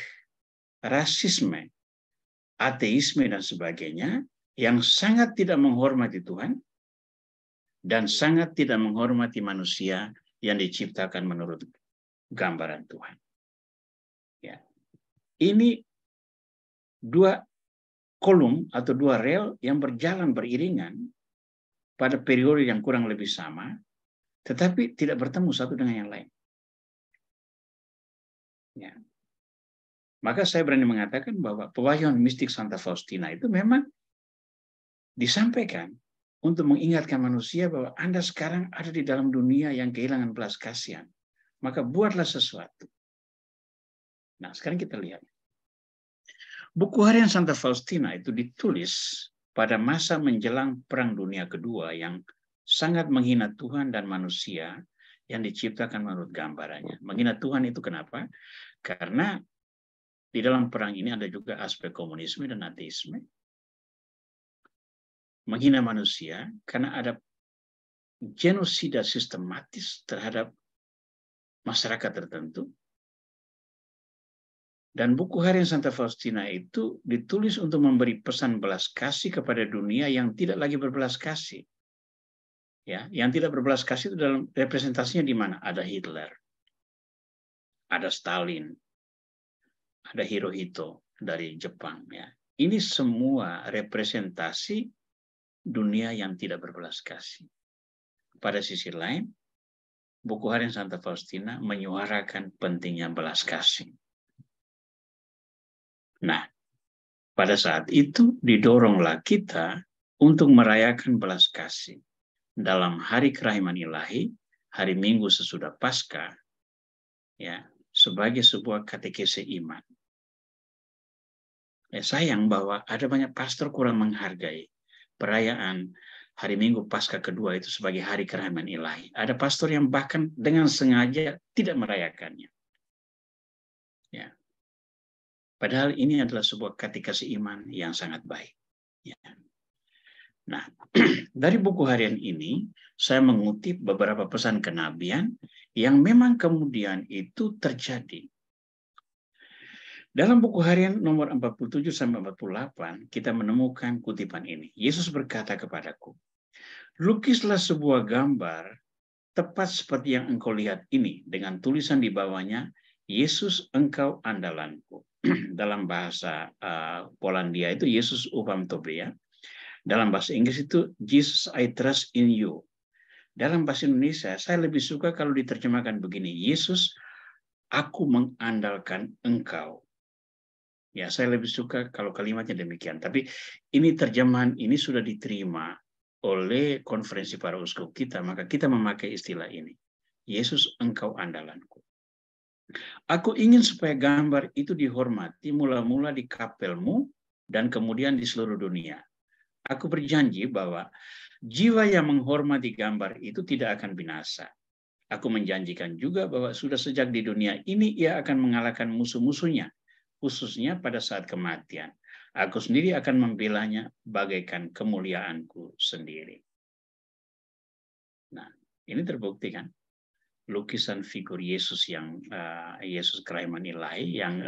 rasisme, ateisme, dan sebagainya yang sangat tidak menghormati Tuhan dan sangat tidak menghormati manusia yang diciptakan menurut gambaran Tuhan. Ya. Ini dua kolom atau dua rel yang berjalan beriringan pada periode yang kurang lebih sama, tetapi tidak bertemu satu dengan yang lain. Ya. Maka saya berani mengatakan bahwa pewahyuan mistik Santa Faustina itu memang disampaikan untuk mengingatkan manusia bahwa Anda sekarang ada di dalam dunia yang kehilangan belas kasihan. Maka buatlah sesuatu. Nah, sekarang kita lihat. Buku harian Santa Faustina itu ditulis pada masa menjelang Perang Dunia Kedua yang sangat menghina Tuhan dan manusia yang diciptakan menurut gambarannya. Menghina Tuhan itu kenapa? Karena di dalam perang ini ada juga aspek komunisme dan ateisme. Menghina manusia karena ada genosida sistematis terhadap masyarakat tertentu. Dan buku harian Santa Faustina itu ditulis untuk memberi pesan belas kasih kepada dunia yang tidak lagi berbelas kasih. Ya, yang tidak berbelas kasih itu dalam representasinya di mana? Ada Hitler, ada Stalin, ada Hirohito dari Jepang. Ya, ini semua representasi dunia yang tidak berbelas kasih. Pada sisi lain, buku harian Santa Faustina menyuarakan pentingnya belas kasih. Nah, pada saat itu didoronglah kita untuk merayakan belas kasih dalam hari kerahiman ilahi, hari Minggu sesudah Paskah, ya, sebagai sebuah katekese iman. Ya, sayang bahwa ada banyak pastor kurang menghargai perayaan hari Minggu Paskah kedua itu sebagai hari kerahiman ilahi. Ada pastor yang bahkan dengan sengaja tidak merayakannya. Ya. Padahal ini adalah sebuah katekese iman yang sangat baik. Ya. Nah, dari buku harian ini, saya mengutip beberapa pesan kenabian yang memang kemudian itu terjadi. Dalam buku harian nomor 47-48, kita menemukan kutipan ini. Yesus berkata kepadaku, lukislah sebuah gambar tepat seperti yang engkau lihat ini, dengan tulisan di bawahnya, Yesus engkau andalanku. Dalam bahasa Polandia itu Yesus ufam tobie. Dalam bahasa Inggris itu Jesus I trust in you. Dalam bahasa Indonesia saya lebih suka kalau diterjemahkan begini, Yesus aku mengandalkan engkau. Ya, saya lebih suka kalau kalimatnya demikian. Tapi ini terjemahan ini sudah diterima oleh konferensi para uskup kita, maka kita memakai istilah ini. Yesus engkau andalanku. Aku ingin supaya gambar itu dihormati mula-mula di kapelmu dan kemudian di seluruh dunia. Aku berjanji bahwa jiwa yang menghormati gambar itu tidak akan binasa. Aku menjanjikan juga bahwa sudah sejak di dunia ini ia akan mengalahkan musuh-musuhnya, khususnya pada saat kematian. Aku sendiri akan membelanya bagaikan kemuliaanku sendiri. Nah, ini terbukti kan? Lukisan figur Yesus yang Yesus kerahiman ilahi yang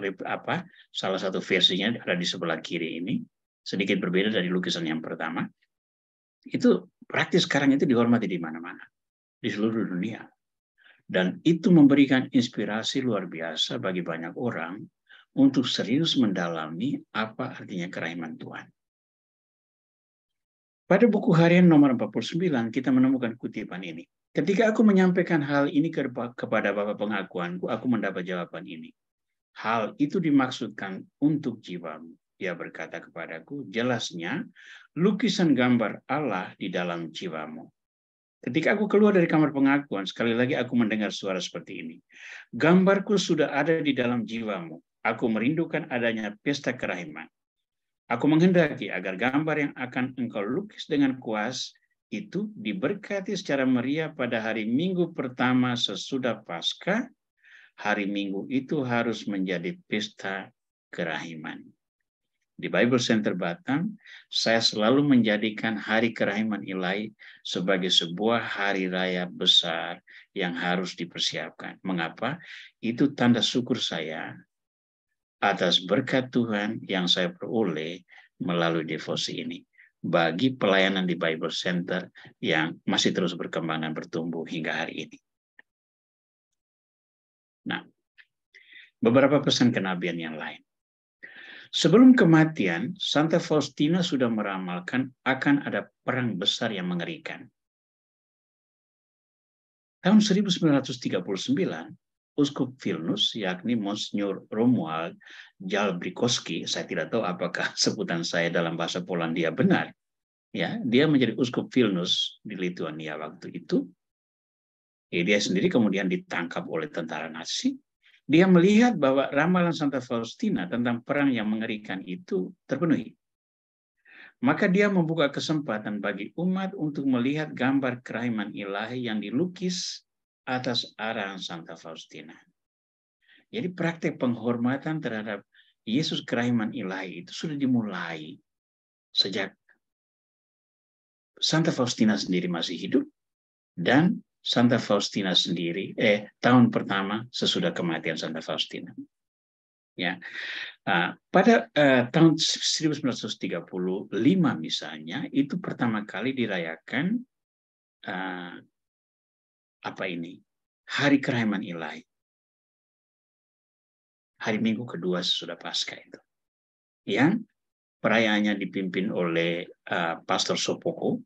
salah satu versinya ada di sebelah kiri ini, sedikit berbeda dari lukisan yang pertama. Itu praktis sekarang itu dihormati di mana-mana, di seluruh dunia. Dan itu memberikan inspirasi luar biasa bagi banyak orang untuk serius mendalami apa artinya kerahiman Tuhan. Pada buku harian nomor 49, kita menemukan kutipan ini. Ketika aku menyampaikan hal ini kepada Bapa pengakuanku, aku mendapat jawaban ini. Hal itu dimaksudkan untuk jiwamu. Dia berkata kepadaku, jelasnya lukisan gambar Allah di dalam jiwamu. Ketika aku keluar dari kamar pengakuan, sekali lagi aku mendengar suara seperti ini. Gambarku sudah ada di dalam jiwamu. Aku merindukan adanya pesta kerahiman. Aku menghendaki agar gambar yang akan engkau lukis dengan kuas itu diberkati secara meriah pada hari Minggu pertama sesudah Paskah. Hari Minggu itu harus menjadi pesta kerahiman. Di Bible Center Batam, saya selalu menjadikan hari kerahiman ilahi sebagai sebuah hari raya besar yang harus dipersiapkan. Mengapa? Itu tanda syukur saya atas berkat Tuhan yang saya peroleh melalui devosi ini. Bagi pelayanan di Bible Center yang masih terus berkembang dan bertumbuh hingga hari ini. Nah, beberapa pesan kenabian yang lain. Sebelum kematian, Santa Faustina sudah meramalkan akan ada perang besar yang mengerikan. Tahun 1939, Uskup Vilnius, yakni Monsignor Romuald Jalbrikowski, saya tidak tahu apakah sebutan saya dalam bahasa Polandia benar, ya, dia menjadi Uskup Vilnius di Lituania waktu itu. Dia sendiri kemudian ditangkap oleh tentara Nazi. Dia melihat bahwa ramalan Santa Faustina tentang perang yang mengerikan itu terpenuhi. Maka dia membuka kesempatan bagi umat untuk melihat gambar kerahiman ilahi yang dilukis atas arahan Santa Faustina. Jadi praktek penghormatan terhadap Yesus kerahiman ilahi itu sudah dimulai sejak Santa Faustina sendiri masih hidup dan Santa Faustina sendiri tahun pertama sesudah kematian Santa Faustina. Ya, pada tahun 1935 misalnya itu pertama kali dirayakan Hari Kerahiman Ilahi. Hari Minggu kedua sesudah Paskah itu. Yang perayaannya dipimpin oleh Pastor Sopoko,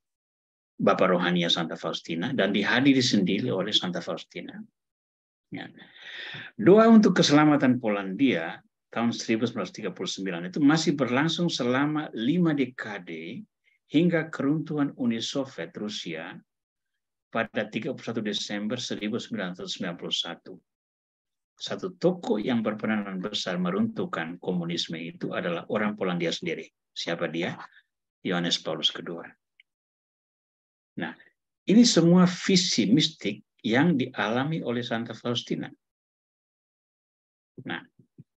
Bapak Rohania Santa Faustina, dan dihadiri sendiri oleh Santa Faustina. Ya. Doa untuk keselamatan Polandia tahun 1939 itu masih berlangsung selama 5 dekade hingga keruntuhan Uni Soviet Rusia pada 31 Desember 1991. Satu tokoh yang berperanan besar meruntuhkan komunisme itu adalah orang Polandia sendiri. Siapa dia? Yohanes Paulus II. Nah, ini semua visi mistik yang dialami oleh Santa Faustina. Nah,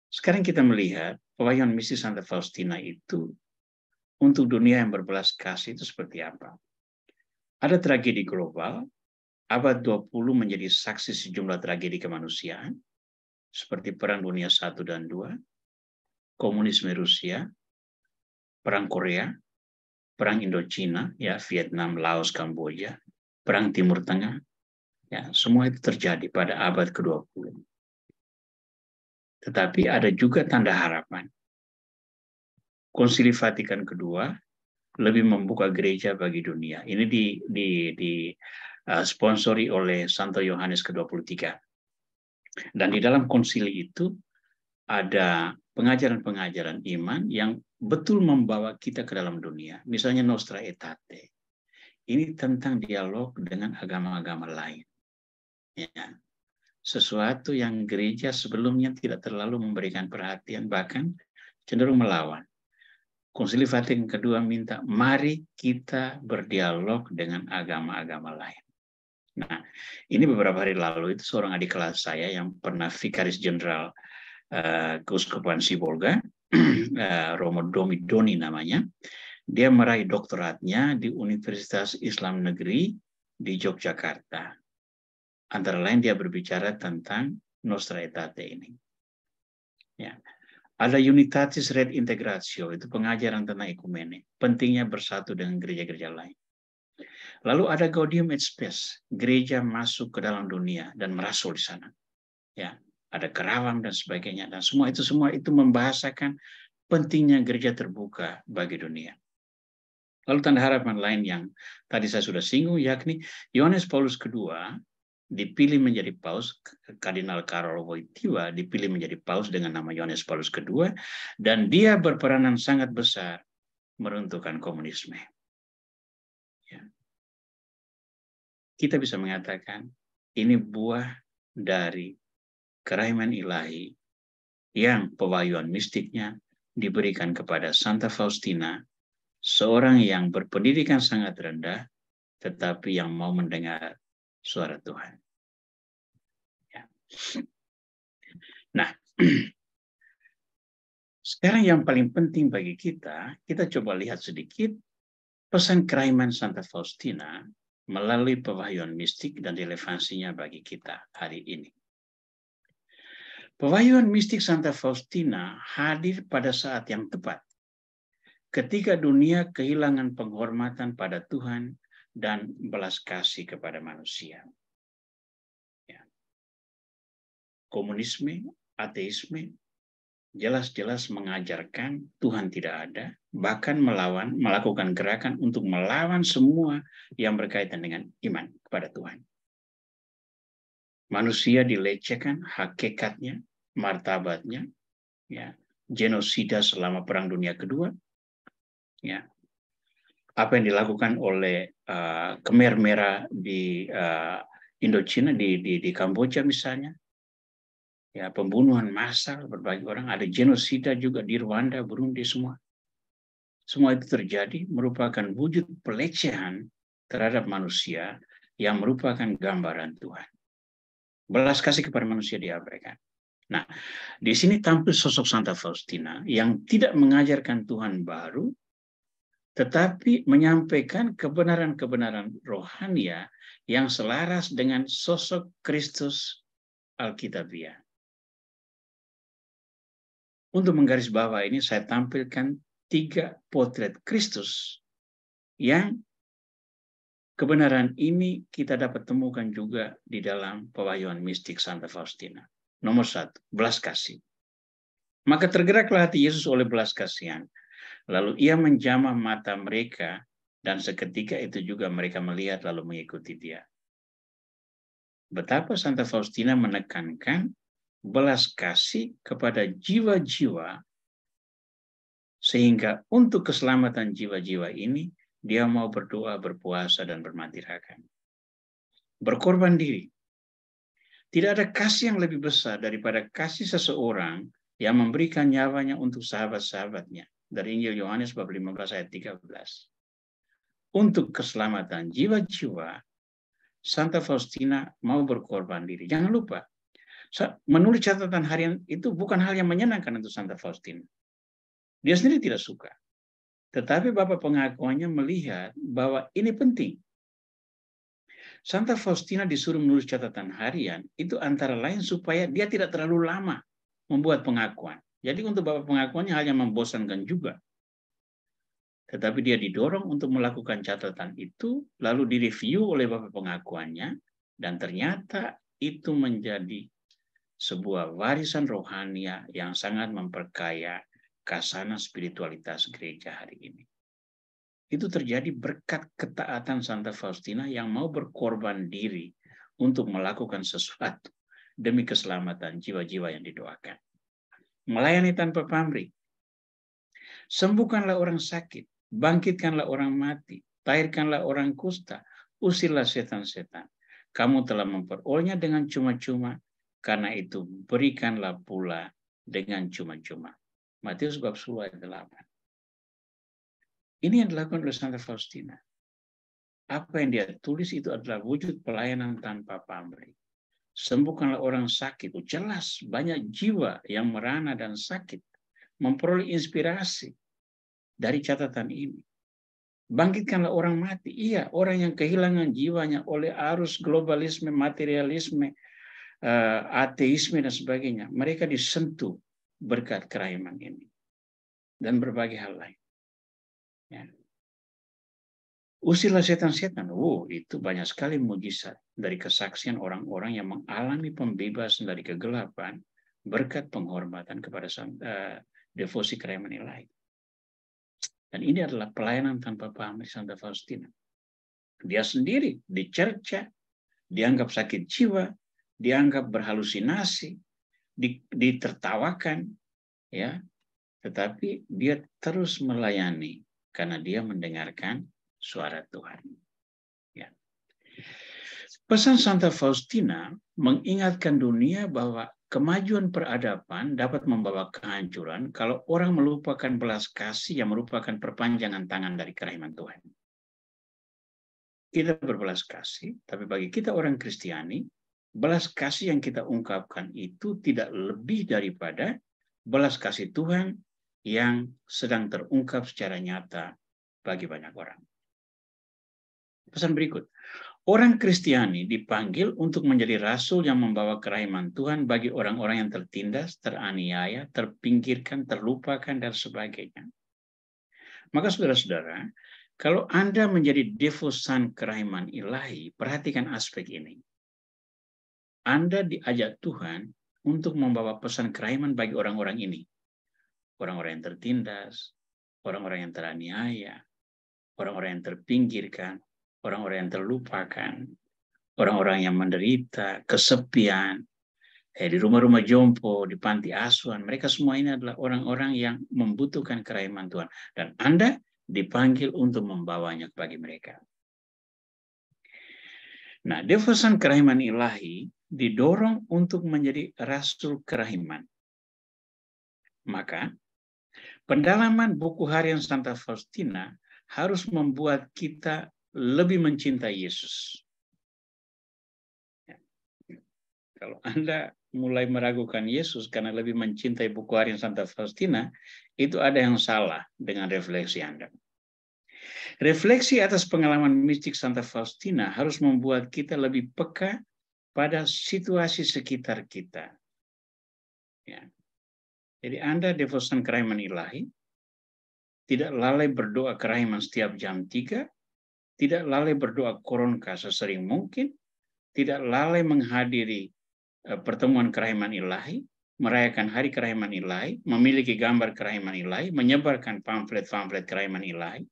sekarang kita melihat pewahyuan mistik Santa Faustina itu untuk dunia yang berbelas kasih itu seperti apa. Ada tragedi global, abad 20 menjadi saksi sejumlah tragedi kemanusiaan, seperti Perang Dunia I dan II, komunisme Rusia, Perang Korea, Perang Indochina, ya, Vietnam, Laos, Kamboja, Perang Timur Tengah, ya, semua itu terjadi pada abad ke-20. Tetapi ada juga tanda harapan. Konsili Vatikan kedua lebih membuka gereja bagi dunia. Ini sponsori oleh Santo Yohanes ke-23. Dan di dalam konsili itu ada pengajaran-pengajaran iman yang betul membawa kita ke dalam dunia. Misalnya Nostra Aetate. Ini tentang dialog dengan agama-agama lain. Ya. Sesuatu yang gereja sebelumnya tidak terlalu memberikan perhatian, bahkan cenderung melawan. Konsili Vatikan kedua minta, mari kita berdialog dengan agama-agama lain. Nah, ini beberapa hari lalu itu seorang adik kelas saya yang pernah Vikaris Jenderal Keuskupan Sibolga, Romo Doni namanya, dia meraih doktoratnya di Universitas Islam Negeri di Yogyakarta. Antara lain dia berbicara tentang Nostra Aetate ini. Ya. Ada Unitatis Redintegratio, itu pengajaran tentang ekumene, pentingnya bersatu dengan gereja-gereja lain. Lalu ada Gaudium et Spes, gereja masuk ke dalam dunia dan merasul di sana. Ya, ada Kerawang dan sebagainya, dan semua itu membahasakan pentingnya gereja terbuka bagi dunia. Lalu tanda harapan lain yang tadi saya sudah singgung, yakni Yohanes Paulus II dipilih menjadi paus, Kardinal Karol Wojtyła dipilih menjadi paus dengan nama Yohanes Paulus II, dan dia berperanan sangat besar meruntuhkan komunisme. Ya. Kita bisa mengatakan ini buah dari kerahiman ilahi yang pewahyuan mistiknya diberikan kepada Santa Faustina, seorang yang berpendidikan sangat rendah, tetapi yang mau mendengar suara Tuhan. Ya. Nah, sekarang yang paling penting bagi kita coba lihat sedikit pesan kerahiman Santa Faustina melalui pewahyuan mistik dan relevansinya bagi kita hari ini. Pewahyuan mistik Santa Faustina hadir pada saat yang tepat, ketika dunia kehilangan penghormatan pada Tuhan dan belas kasih kepada manusia. Ya. Komunisme, ateisme, jelas-jelas mengajarkan Tuhan tidak ada, bahkan melakukan gerakan untuk melawan semua yang berkaitan dengan iman kepada Tuhan. Manusia dilecehkan hakikatnya, martabatnya, ya, genosida selama Perang Dunia Kedua, ya, apa yang dilakukan oleh Khmer Merah di Indochina, di Kamboja misalnya, ya, pembunuhan massal berbagai orang, ada genosida juga di Rwanda, Burundi, semua itu terjadi merupakan wujud pelecehan terhadap manusia yang merupakan gambaran Tuhan. Belas kasih kepada manusia diabaikan. Nah, di sini tampil sosok Santa Faustina yang tidak mengajarkan Tuhan baru, tetapi menyampaikan kebenaran-kebenaran rohania yang selaras dengan sosok Kristus Alkitabiah. Untuk menggarisbawahi ini, saya tampilkan 3 potret Kristus yang kebenaran ini kita dapat temukan juga di dalam pewahyuan mistik Santa Faustina. Nomor 1, belas kasih. Maka tergeraklah hati Yesus oleh belas kasihan. Lalu ia menjamah mata mereka, dan seketika itu juga mereka melihat lalu mengikuti dia. Betapa Santa Faustina menekankan belas kasih kepada jiwa-jiwa, sehingga untuk keselamatan jiwa-jiwa ini, dia mau berdoa, berpuasa, dan bermati raka. Berkorban diri. Tidak ada kasih yang lebih besar daripada kasih seseorang yang memberikan nyawanya untuk sahabat-sahabatnya. Dari Injil Yohanes bab 15 ayat 13. Untuk keselamatan jiwa-jiwa, Santa Faustina mau berkorban diri. Jangan lupa, menulis catatan harian itu bukan hal yang menyenangkan untuk Santa Faustina. Dia sendiri tidak suka. Tetapi Bapak pengakuannya melihat bahwa ini penting. Santa Faustina disuruh menulis catatan harian itu antara lain supaya dia tidak terlalu lama membuat pengakuan. Jadi untuk Bapak pengakuannya hal yang membosankan juga. Tetapi dia didorong untuk melakukan catatan itu, lalu direview oleh Bapak pengakuannya, dan ternyata itu menjadi sebuah warisan rohani yang sangat memperkaya kasana spiritualitas gereja hari ini. Itu terjadi berkat ketaatan Santa Faustina yang mau berkorban diri untuk melakukan sesuatu demi keselamatan jiwa-jiwa yang didoakan. Melayani tanpa pamrih. Sembuhkanlah orang sakit, bangkitkanlah orang mati, tahirkanlah orang kusta, usirlah setan-setan. Kamu telah memperolehnya dengan cuma-cuma, karena itu berikanlah pula dengan cuma-cuma. Matius bab 10 ayat 8. Ini yang dilakukan oleh Santa Faustina. Apa yang dia tulis itu adalah wujud pelayanan tanpa pamrih. Sembuhkanlah orang sakit. Jelas banyak jiwa yang merana dan sakit memperoleh inspirasi dari catatan ini. Bangkitkanlah orang mati. Iya, orang yang kehilangan jiwanya oleh arus globalisme, materialisme, ateisme dan sebagainya. Mereka disentuh berkat kerahiman ini dan berbagai hal lain. Ya. Usirlah setan-setan. Itu banyak sekali mujizat dari kesaksian orang-orang yang mengalami pembebasan dari kegelapan berkat penghormatan kepada devosi kerahiman ilahi. Dan ini adalah pelayanan tanpa pamrih Santa Faustina. Dia sendiri dicerca, dianggap sakit jiwa, dianggap berhalusinasi, ditertawakan, ya. Tetapi dia terus melayani karena dia mendengarkan suara Tuhan. Ya. Pesan Santa Faustina mengingatkan dunia bahwa kemajuan peradaban dapat membawa kehancuran kalau orang melupakan belas kasih yang merupakan perpanjangan tangan dari kerahiman Tuhan. Kita berbelas kasih, tapi bagi kita orang Kristiani, belas kasih yang kita ungkapkan itu tidak lebih daripada belas kasih Tuhan yang sedang terungkap secara nyata bagi banyak orang. Pesan berikut. Orang Kristiani dipanggil untuk menjadi rasul yang membawa kerahiman Tuhan bagi orang-orang yang tertindas, teraniaya, terpinggirkan, terlupakan, dan sebagainya. Maka saudara-saudara, kalau Anda menjadi devosan kerahiman ilahi, perhatikan aspek ini. Anda diajak Tuhan untuk membawa pesan kerahiman bagi orang-orang ini. Orang-orang yang tertindas, orang-orang yang teraniaya, orang-orang yang terpinggirkan, orang-orang yang terlupakan, orang-orang yang menderita, kesepian, di rumah-rumah jompo, di panti asuhan. Mereka semua ini adalah orang-orang yang membutuhkan kerahiman Tuhan. Dan Anda dipanggil untuk membawanya bagi mereka. Nah, devosan kerahiman ilahi didorong untuk menjadi rasul kerahiman. Maka, pendalaman buku harian Santa Faustina harus membuat kita lebih mencintai Yesus. Kalau Anda mulai meragukan Yesus karena lebih mencintai buku harian Santa Faustina, itu ada yang salah dengan refleksi Anda. Refleksi atas pengalaman mistik Santa Faustina harus membuat kita lebih peka pada situasi sekitar kita. Ya. Jadi Anda devosan kerahiman ilahi, tidak lalai berdoa kerahiman setiap jam 3, tidak lalai berdoa koronka sesering mungkin, tidak lalai menghadiri pertemuan kerahiman ilahi, merayakan hari kerahiman ilahi, memiliki gambar kerahiman ilahi, menyebarkan pamflet-pamflet kerahiman ilahi.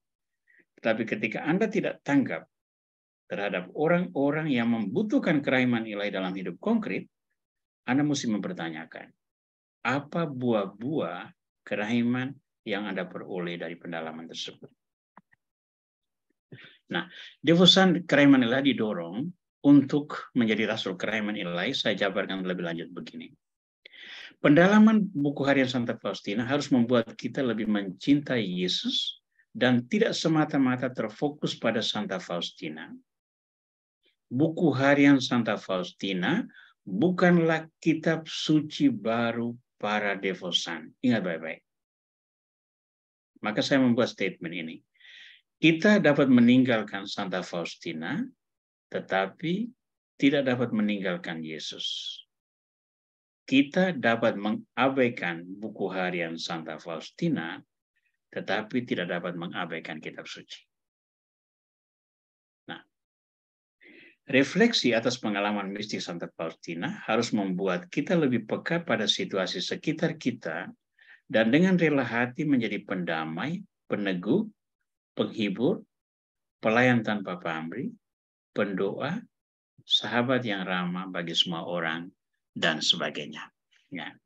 Tetapi ketika Anda tidak tanggap terhadap orang-orang yang membutuhkan kerahiman ilahi dalam hidup konkret, Anda mesti mempertanyakan, apa buah-buah kerahiman yang Anda peroleh dari pendalaman tersebut. Nah, devosan kerahiman ilahi didorong untuk menjadi rasul kerahiman ilahi. Saya jabarkan lebih lanjut begini. Pendalaman buku harian Santa Faustina harus membuat kita lebih mencintai Yesus dan tidak semata-mata terfokus pada Santa Faustina. Buku harian Santa Faustina bukanlah kitab suci baru para devosan. Ingat baik-baik. Maka saya membuat statement ini. Kita dapat meninggalkan Santa Faustina, tetapi tidak dapat meninggalkan Yesus. Kita dapat mengabaikan buku harian Santa Faustina, tetapi tidak dapat mengabaikan kitab suci. Nah, refleksi atas pengalaman mistik Santa Faustina harus membuat kita lebih peka pada situasi sekitar kita dan dengan rela hati menjadi pendamai, peneguh, penghibur, pelayan tanpa pamrih, pendoa, sahabat yang ramah bagi semua orang, dan sebagainya. Ya.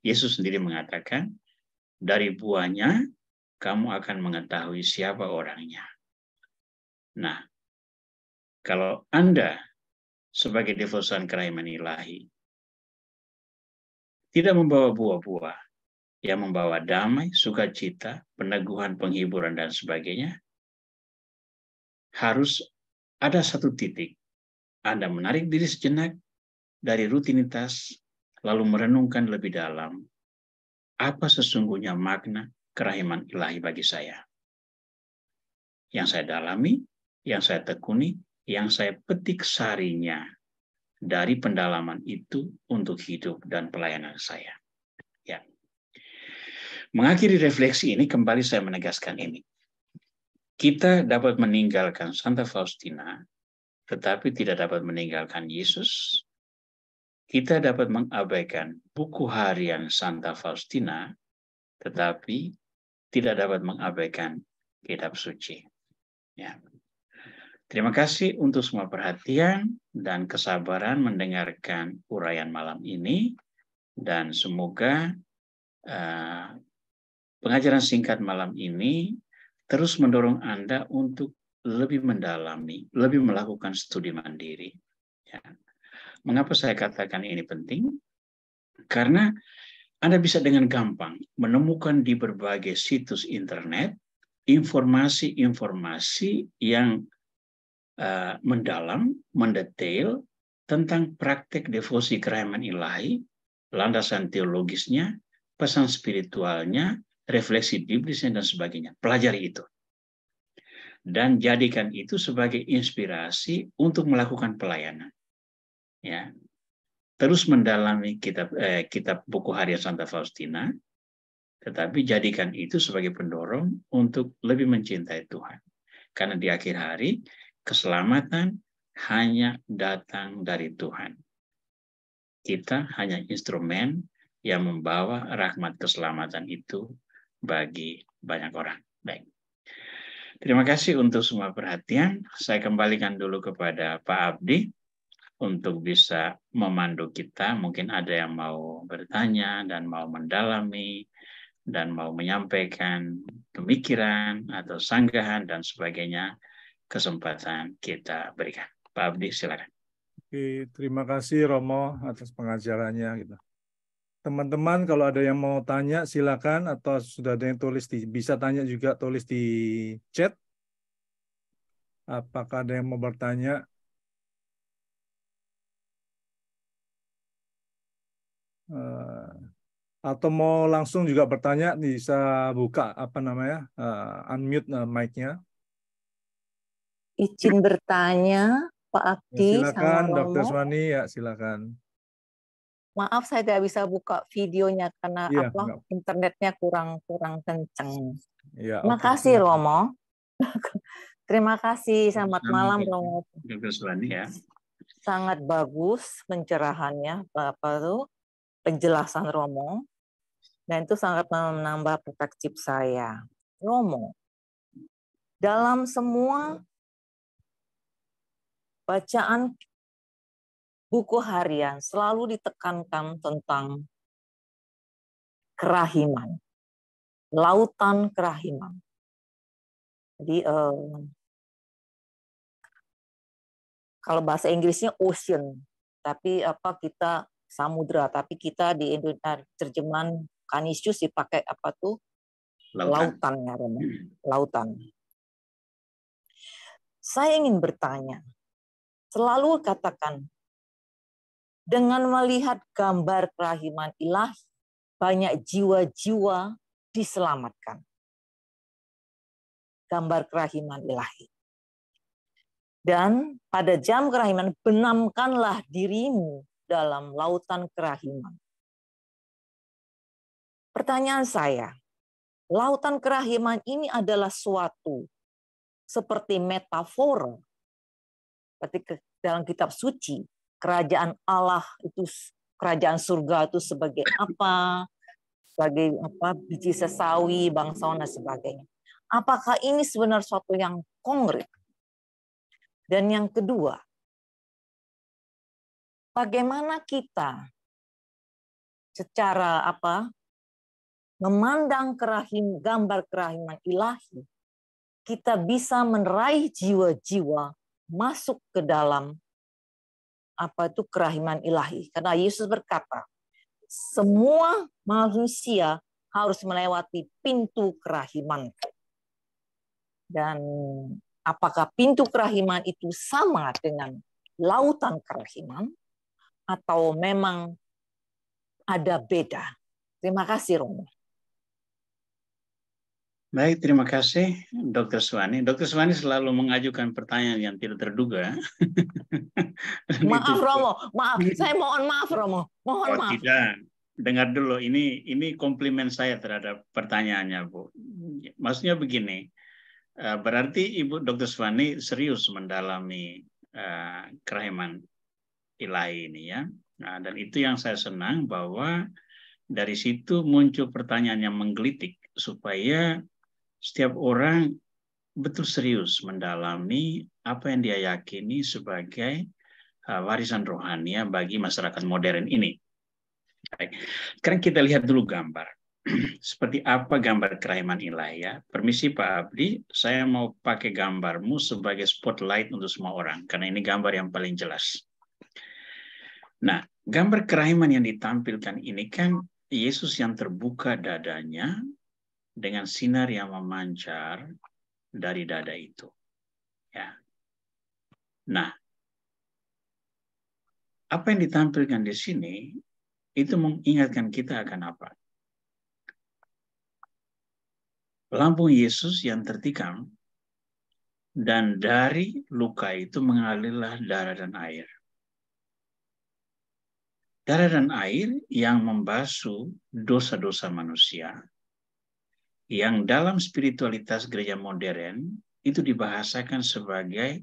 Yesus sendiri mengatakan, dari buahnya kamu akan mengetahui siapa orangnya. Nah, kalau Anda sebagai devosan kerahiman ilahi tidak membawa buah-buah yang membawa damai, sukacita, peneguhan, penghiburan, dan sebagainya, harus ada satu titik Anda menarik diri sejenak dari rutinitas, lalu merenungkan lebih dalam apa sesungguhnya makna kerahiman ilahi bagi saya. Yang saya dalami, yang saya tekuni, yang saya petik sarinya dari pendalaman itu untuk hidup dan pelayanan saya. Ya. Mengakhiri refleksi ini, kembali saya menegaskan ini. Kita dapat meninggalkan Santa Faustina, tetapi tidak dapat meninggalkan Yesus. Kita dapat mengabaikan buku harian Santa Faustina, tetapi tidak dapat mengabaikan kitab suci. Ya. Terima kasih untuk semua perhatian dan kesabaran mendengarkan uraian malam ini, dan semoga pengajaran singkat malam ini terus mendorong Anda untuk lebih mendalami, lebih melakukan studi mandiri. Ya. Mengapa saya katakan ini penting? Karena Anda bisa dengan gampang menemukan di berbagai situs internet informasi-informasi yang mendalam, mendetail tentang praktek devosi kerahiman ilahi, landasan teologisnya, pesan spiritualnya, refleksi biblisnya, dan sebagainya. Pelajari itu. Dan jadikan itu sebagai inspirasi untuk melakukan pelayanan. Ya. Terus mendalami kitab buku harian Santa Faustina, tetapi jadikan itu sebagai pendorong untuk lebih mencintai Tuhan. Karena di akhir hari, keselamatan hanya datang dari Tuhan. Kita hanya instrumen yang membawa rahmat keselamatan itu bagi banyak orang. Baik. Terima kasih untuk semua perhatian. Saya kembalikan dulu kepada Pak Abdi untuk bisa memandu kita. Mungkin ada yang mau bertanya dan mau mendalami dan mau menyampaikan pemikiran atau sanggahan dan sebagainya. Kesempatan kita berikan. Pak Abdi, silakan. Oke, terima kasih Romo atas pengajarannya. Gitu. Teman-teman, kalau ada yang mau tanya, silakan. Atau sudah ada yang tulis bisa tanya juga, tulis di chat. Apakah ada yang mau bertanya? Atau mau langsung juga bertanya, bisa buka unmute mic-nya. Izin bertanya, Pak Abdi Ya, sama silakan, Dr. Romo. Swani, ya silakan. Maaf saya tidak bisa buka videonya karena Ya, internetnya kurang kencang. ya, Terima kasih Romo. Terima kasih, selamat malam Romo. Dr. Swani ya. Sangat bagus pencerahannya, penjelasan Romo. Dan itu sangat menambah perspektif saya. Romo, dalam semua bacaan buku harian selalu ditekankan tentang kerahiman, lautan kerahiman. Jadi kalau bahasa Inggrisnya ocean, tapi kita samudra, tapi kita di Indonesia terjemahan Canisius dipakai apa tuh? Lautan ya, lautan. Saya ingin bertanya, selalu katakan, dengan melihat gambar kerahiman ilahi, banyak jiwa-jiwa diselamatkan. Gambar kerahiman ilahi. Dan pada jam kerahiman, benamkanlah dirimu dalam lautan kerahiman. Pertanyaan saya, lautan kerahiman ini adalah suatu seperti metafor. Ketika dalam kitab suci, kerajaan Allah itu, kerajaan surga itu sebagai apa? Sebagai apa? Biji sesawi, bangsawan dan sebagainya. Apakah ini sebenarnya suatu yang konkret? Dan yang kedua, bagaimana kita secara memandang gambar kerahiman ilahi, kita bisa meraih jiwa-jiwa masuk ke dalam kerahiman ilahi. Karena Yesus berkata, semua manusia harus melewati pintu kerahiman. Dan apakah pintu kerahiman itu sama dengan lautan kerahiman atau memang ada beda? Terima kasih, Romo. Baik, terima kasih Dr. Suwani. Dr. Suwani selalu mengajukan pertanyaan yang tidak terduga. Maaf Romo, maaf. Saya mohon maaf Romo. Mohon maaf. Tidak. Dengar dulu, ini komplimen saya terhadap pertanyaannya, Bu. Maksudnya begini, berarti Ibu Dr. Suwani serius mendalami kerahiman ilahi ini ya. Nah, dan itu yang saya senang bahwa dari situ muncul pertanyaan yang menggelitik supaya setiap orang betul serius mendalami apa yang dia yakini sebagai warisan rohani bagi masyarakat modern ini. Baik. Sekarang kita lihat dulu gambar. Seperti apa gambar kerahiman ilahi ya. Permisi Pak Abdi, saya mau pakai gambarmu sebagai spotlight untuk semua orang, karena ini gambar yang paling jelas. Nah, gambar kerahiman yang ditampilkan ini kan Yesus yang terbuka dadanya dengan sinar yang memancar dari dada itu. Ya. Nah, apa yang ditampilkan di sini itu mengingatkan kita akan apa? Lambung Yesus yang tertikam, dan dari luka itu mengalirlah darah dan air. Darah dan air yang membasuh dosa-dosa manusia, yang dalam spiritualitas gereja modern itu dibahasakan sebagai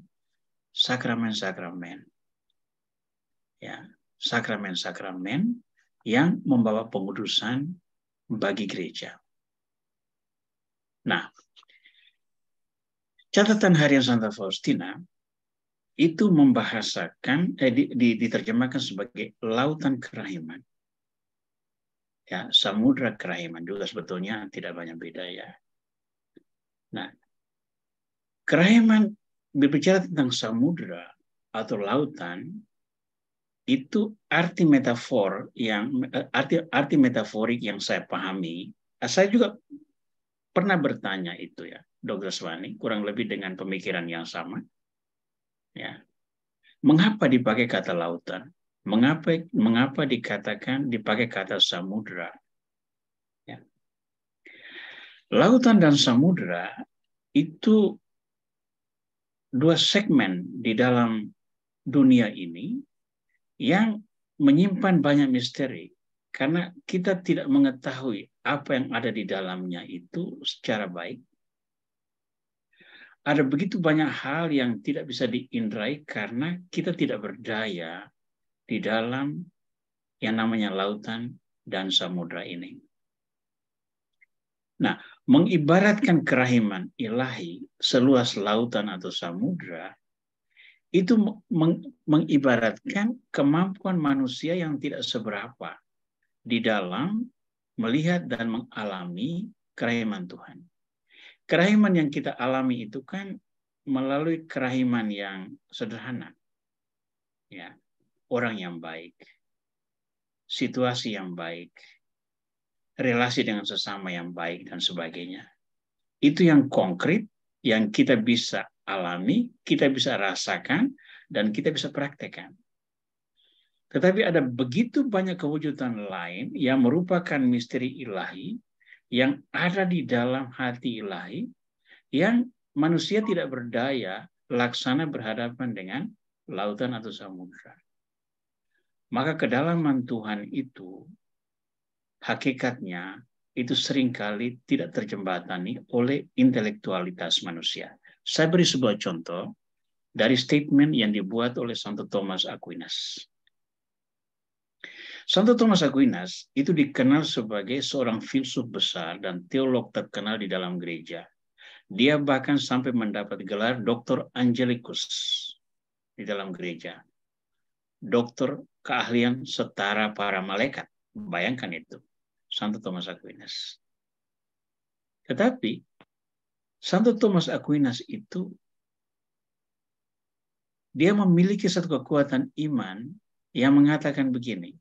sakramen-sakramen. Ya, sakramen-sakramen yang membawa pengudusan bagi gereja. Nah, catatan harian Santa Faustina itu membahasakan, diterjemahkan sebagai lautan kerahiman. Ya, samudra kerahiman juga sebetulnya tidak banyak beda ya. Nah, kerahiman berbicara tentang samudra atau lautan itu arti metaforik yang saya pahami. Saya juga pernah bertanya itu ya, Dr. Suwani, kurang lebih dengan pemikiran yang sama. Ya, mengapa dipakai kata lautan? Mengapa dipakai kata samudra? Ya. Lautan dan samudra itu dua segmen di dalam dunia ini yang menyimpan banyak misteri, karena kita tidak mengetahui apa yang ada di dalamnya itu secara baik. Ada begitu banyak hal yang tidak bisa diindrai karena kita tidak berdaya di dalam yang namanya lautan dan samudra ini. Nah, mengibaratkan kerahiman ilahi seluas lautan atau samudra itu mengibaratkan kemampuan manusia yang tidak seberapa di dalam melihat dan mengalami kerahiman Tuhan. Kerahiman yang kita alami itu kan melalui kerahiman yang sederhana. Ya, orang yang baik, situasi yang baik, relasi dengan sesama yang baik, dan sebagainya. Itu yang konkret, yang kita bisa alami, kita bisa rasakan, dan kita bisa praktekkan. Tetapi ada begitu banyak kewujudan lain yang merupakan misteri ilahi, yang ada di dalam hati ilahi, yang manusia tidak berdaya laksana berhadapan dengan lautan atau samudra. Maka kedalaman Tuhan itu, hakikatnya, itu seringkali tidak terjembatani oleh intelektualitas manusia. Saya beri sebuah contoh dari statement yang dibuat oleh Santo Thomas Aquinas. Santo Thomas Aquinas itu dikenal sebagai seorang filsuf besar dan teolog terkenal di dalam gereja. Dia bahkan sampai mendapat gelar Dr. Angelicus di dalam gereja. Dokter keahlian setara para malaikat. Bayangkan itu, Santo Thomas Aquinas. Tetapi Santo Thomas Aquinas itu dia memiliki satu kekuatan iman yang mengatakan begini,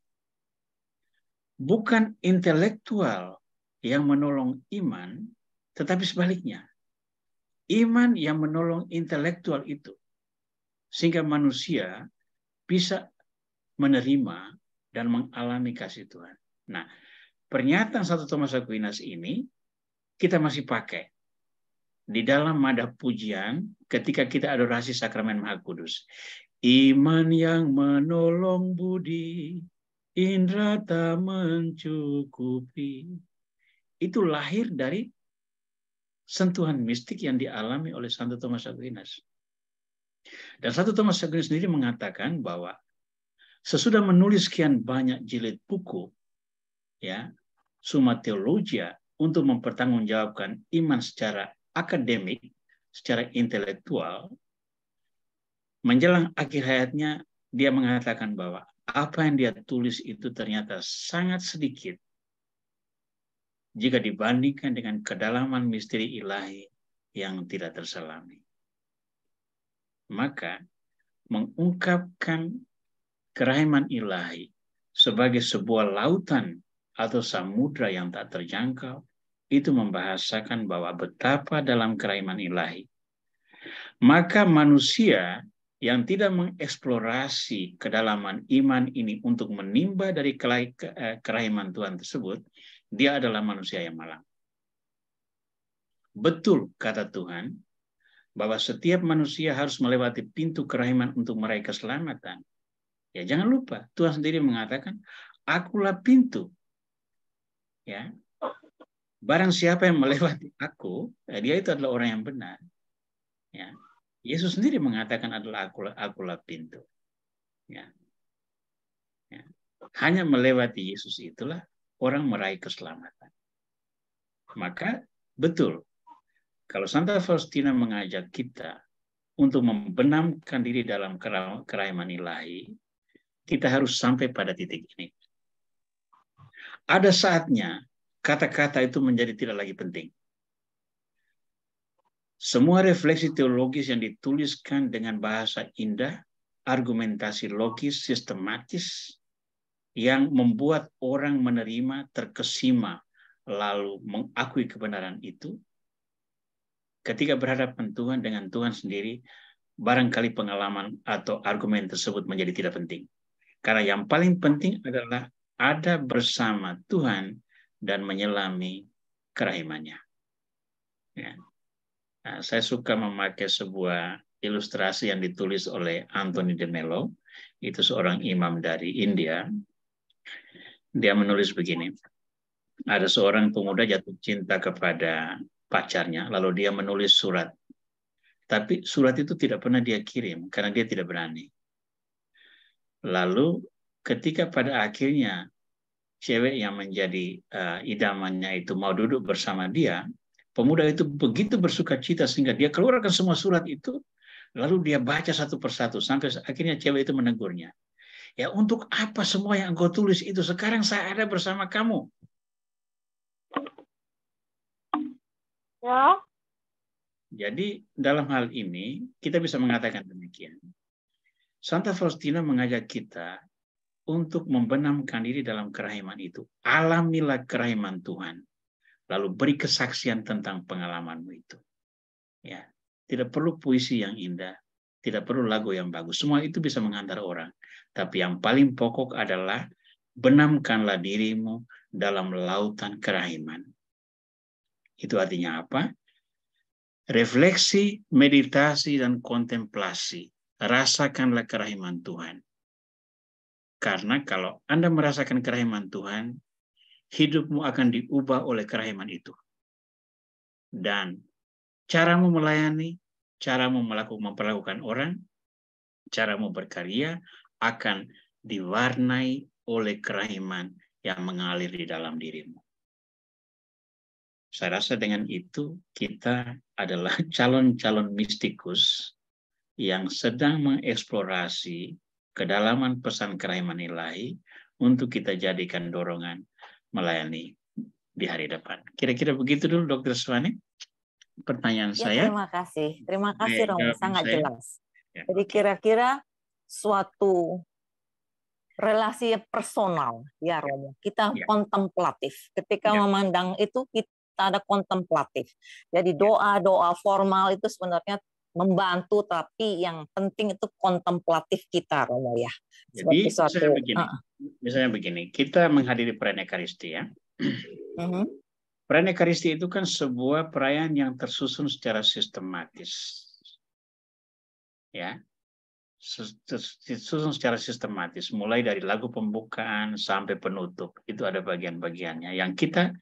bukan intelektual yang menolong iman, tetapi sebaliknya. Iman yang menolong intelektual itu. Sehingga manusia bisa menerima dan mengalami kasih Tuhan. Nah, pernyataan Santo Thomas Aquinas ini kita masih pakai di dalam nada pujian ketika kita adorasi sakramen Maha Kudus. Iman yang menolong budi, indra tak mencukupi. Itu lahir dari sentuhan mistik yang dialami oleh Santo Thomas Aquinas. Dan Santo Thomas Aquinas sendiri mengatakan bahwa sesudah menulis sekian banyak jilid buku, ya, Summa Theologia, untuk mempertanggungjawabkan iman secara akademik, secara intelektual, menjelang akhir hayatnya dia mengatakan bahwa apa yang dia tulis itu ternyata sangat sedikit jika dibandingkan dengan kedalaman misteri ilahi yang tidak terselami. Maka mengungkapkan kerahiman ilahi sebagai sebuah lautan atau samudra yang tak terjangkau, itu membahasakan bahwa betapa dalam kerahiman ilahi. Maka manusia yang tidak mengeksplorasi kedalaman iman ini untuk menimba dari kerahiman Tuhan tersebut, dia adalah manusia yang malang. Betul kata Tuhan, bahwa setiap manusia harus melewati pintu kerahiman untuk meraih keselamatan. Ya, jangan lupa, Tuhan sendiri mengatakan, akulah pintu. Ya, barang siapa yang melewati aku, dia itu adalah orang yang benar. Ya, Yesus sendiri mengatakan adalah akulah pintu. Ya. Ya. Hanya melewati Yesus itulah orang meraih keselamatan. Maka betul, kalau Santa Faustina mengajak kita untuk membenamkan diri dalam kerahiman ilahi, kita harus sampai pada titik ini. Ada saatnya kata-kata itu menjadi tidak lagi penting. Semua refleksi teologis yang dituliskan dengan bahasa indah, argumentasi logis, sistematis, yang membuat orang menerima, terkesima, lalu mengakui kebenaran itu, ketika berhadapan Tuhan dengan Tuhan sendiri, barangkali pengalaman atau argumen tersebut menjadi tidak penting. Karena yang paling penting adalah ada bersama Tuhan dan menyelami kerahimannya. Ya. Nah, saya suka memakai sebuah ilustrasi yang ditulis oleh Anthony de Mello, itu seorang imam dari India. Dia menulis begini, ada seorang pemuda jatuh cinta kepada pacarnya, lalu dia menulis surat. Tapi surat itu tidak pernah dia kirim, karena dia tidak berani. Lalu ketika pada akhirnya cewek yang menjadi idamannya itu mau duduk bersama dia, pemuda itu begitu bersuka cita sehingga dia keluarkan semua surat itu, Lalu dia baca satu persatu sampai akhirnya cewek itu menegurnya. Ya, untuk apa semua yang engkau tulis itu? Sekarang saya ada bersama kamu. Ya. Jadi dalam hal ini kita bisa mengatakan demikian. Santa Faustina mengajak kita untuk membenamkan diri dalam kerahiman itu. Alamilah kerahiman Tuhan. Lalu beri kesaksian tentang pengalamanmu itu. Ya, tidak perlu puisi yang indah, tidak perlu lagu yang bagus. Semua itu bisa menghantar orang. Tapi yang paling pokok adalah benamkanlah dirimu dalam lautan kerahiman. Itu artinya apa? Refleksi, meditasi, dan kontemplasi. Rasakanlah kerahiman Tuhan. Karena kalau Anda merasakan kerahiman Tuhan, hidupmu akan diubah oleh kerahiman itu. Dan caramu melayani, caramu memperlakukan orang, caramu berkarya akan diwarnai oleh kerahiman yang mengalir di dalam dirimu. Saya rasa dengan itu kita adalah calon-calon mistikus yang sedang mengeksplorasi kedalaman pesan kerahiman ilahi untuk kita jadikan dorongan melayani di hari depan. Kira-kira begitu dulu, Dr. Swani. Pertanyaan saya. Terima kasih. Terima kasih, Romo. Sangat jelas. Ya, jadi kira-kira suatu relasi personal, ya Romo. Kita kontemplatif. Ketika memandang itu, kita ada kontemplatif. Jadi doa-doa formal itu sebenarnya membantu, tapi yang penting itu kontemplatif kita, Romo ya. Jadi misalnya begini, kita menghadiri perayaan Ekaristi ya. Perayaan Ekaristi itu kan sebuah perayaan yang tersusun secara sistematis. Ya. Disusun secara sistematis, mulai dari lagu pembukaan sampai penutup. Itu ada bagian-bagiannya yang kita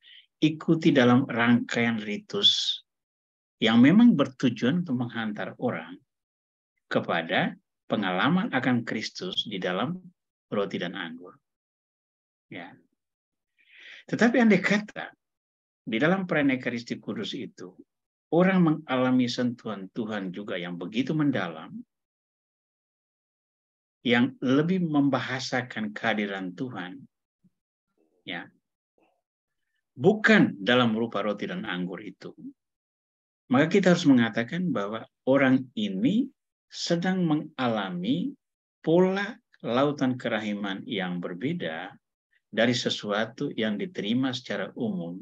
ikuti dalam rangkaian ritus yang memang bertujuan untuk menghantar orang kepada pengalaman akan Kristus di dalam roti dan anggur. Ya. Tetapi andai kata di dalam perayaan Ekaristi Kudus itu orang mengalami sentuhan Tuhan juga yang begitu mendalam, yang lebih membahasakan kehadiran Tuhan, ya, bukan dalam rupa roti dan anggur itu, maka kita harus mengatakan bahwa orang ini sedang mengalami pola lautan kerahiman yang berbeda dari sesuatu yang diterima secara umum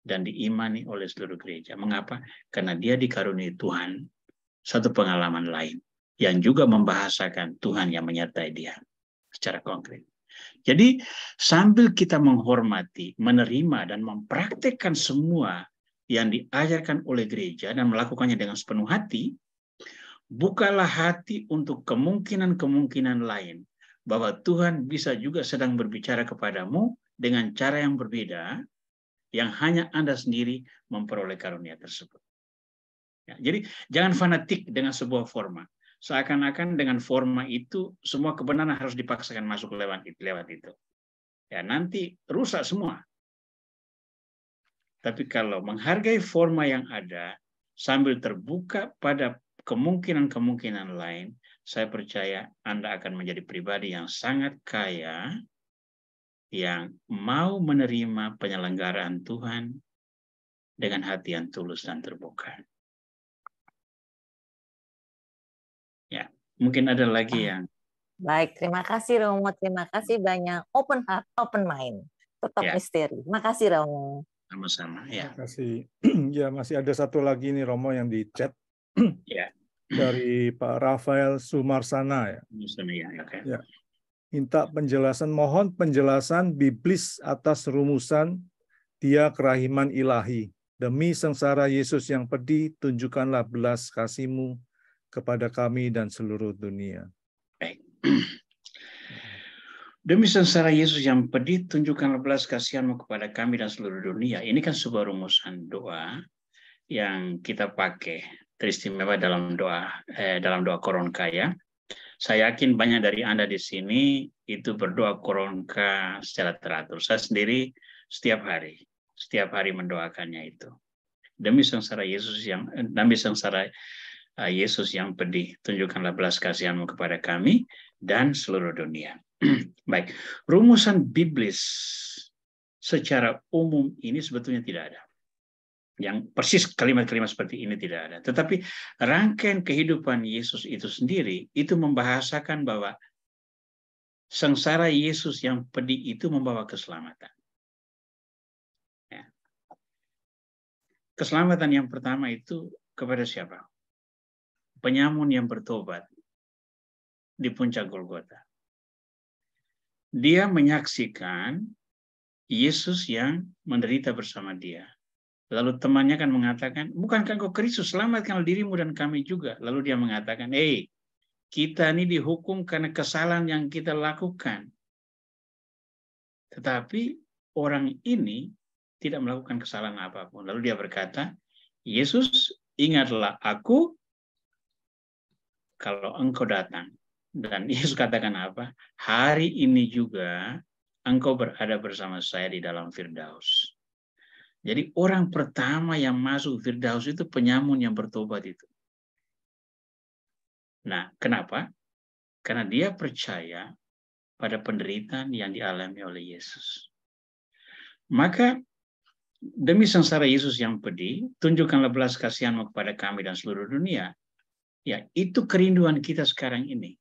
dan diimani oleh seluruh gereja. Mengapa? Karena dia dikaruniai Tuhan satu pengalaman lain yang juga membahasakan Tuhan yang menyertai dia secara konkret. Jadi sambil kita menghormati, menerima, dan mempraktekkan semua yang diajarkan oleh gereja dan melakukannya dengan sepenuh hati, bukalah hati untuk kemungkinan-kemungkinan lain bahwa Tuhan bisa juga sedang berbicara kepadamu dengan cara yang berbeda, yang hanya Anda sendiri memperoleh karunia tersebut. Ya, jadi jangan fanatik dengan sebuah forma. Seakan-akan dengan forma itu semua kebenaran harus dipaksakan masuk lewat itu. Ya, nanti rusak semua. Tapi kalau menghargai forma yang ada sambil terbuka pada kemungkinan-kemungkinan lain, saya percaya Anda akan menjadi pribadi yang sangat kaya, yang mau menerima penyelenggaraan Tuhan dengan hati yang tulus dan terbuka. Ya, mungkin ada lagi yang... Baik, terima kasih Romo. Terima kasih banyak. Open heart, open mind. Tetap misteri. Terima kasih Romo. Sama-sama. Ya. Terima kasih. Ya, masih ada satu lagi nih Romo yang di chat. Ya. Dari Pak Rafael Sumarsana ya. Ya. Minta penjelasan, mohon penjelasan biblis atas rumusan dia kerahiman ilahi. Demi sengsara Yesus yang pedih, tunjukkanlah belas kasih-Mu kepada kami dan seluruh dunia. Baik. Demi sengsara Yesus yang pedih, tunjukkanlah belas kasihan-Mu kepada kami dan seluruh dunia. Ini kan sebuah rumusan doa yang kita pakai teristimewa dalam doa Koronka ya. Saya yakin banyak dari Anda di sini itu berdoa Koronka secara teratur. Saya sendiri setiap hari mendoakannya itu. Demi sengsara Yesus yang demi sengsara Yesus yang pedih, tunjukkanlah belas kasihan-Mu kepada kami dan seluruh dunia. Baik, rumusan biblis secara umum ini sebetulnya tidak ada. Yang persis kalimat-kalimat seperti ini tidak ada. Tetapi rangkaian kehidupan Yesus itu sendiri, itu membahasakan bahwa sengsara Yesus yang pedih itu membawa keselamatan. Ya. Keselamatan yang pertama itu kepada siapa? Penyamun yang bertobat di puncak Golgota. Dia menyaksikan Yesus yang menderita bersama dia. Lalu temannya kan mengatakan, bukankah engkau Kristus, selamatkanlah dirimu dan kami juga. Lalu dia mengatakan, kita ini dihukum karena kesalahan yang kita lakukan. Tetapi orang ini tidak melakukan kesalahan apapun. Lalu dia berkata, Yesus, ingatlah aku kalau engkau datang. Dan Yesus katakan apa? Hari ini juga engkau berada bersama saya di dalam Firdaus. Jadi orang pertama yang masuk Firdaus itu penyamun yang bertobat itu. Nah, kenapa? Karena dia percaya pada penderitaan yang dialami oleh Yesus. Maka demi sengsara Yesus yang pedih, tunjukkanlah belas kasihan-Mu kepada kami dan seluruh dunia. Ya, itu kerinduan kita sekarang ini.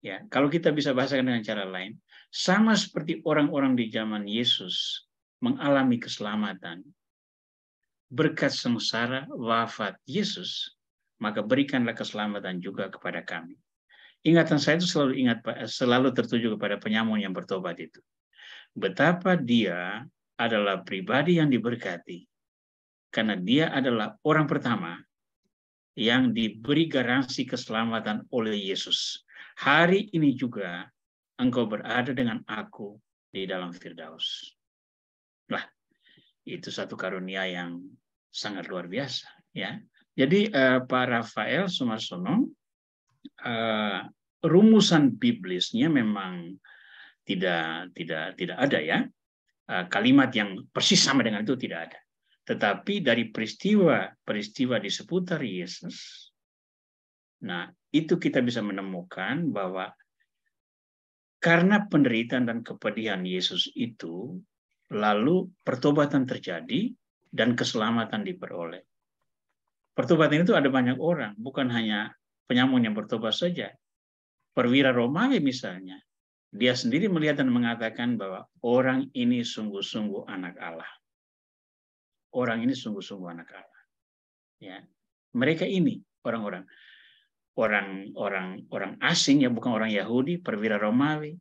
Ya, kalau kita bisa bahasakan dengan cara lain, sama seperti orang-orang di zaman Yesus mengalami keselamatan berkat sengsara wafat Yesus, maka berikanlah keselamatan juga kepada kami. Ingatan saya itu selalu tertuju kepada penyamun yang bertobat itu. Betapa dia adalah pribadi yang diberkati, karena dia adalah orang pertama yang diberi garansi keselamatan oleh Yesus. Hari ini juga engkau berada dengan aku di dalam Firdaus. Nah, itu satu karunia yang sangat luar biasa, ya. Jadi Pak Rafael Sumarsono, rumusan biblisnya memang tidak ada, ya. Kalimat yang persis sama dengan itu tidak ada. Tetapi dari peristiwa di seputar Yesus, nah itu kita bisa menemukan bahwa karena penderitaan dan kepedihan Yesus itu, lalu pertobatan terjadi dan keselamatan diperoleh. Pertobatan itu ada banyak orang, bukan hanya penyamun yang bertobat saja. Perwira Romawi misalnya, dia sendiri melihat dan mengatakan bahwa orang ini sungguh-sungguh anak Allah. Orang ini sungguh-sungguh anak Allah. Ya, mereka ini orang asing, ya, bukan orang Yahudi, perwira Romawi,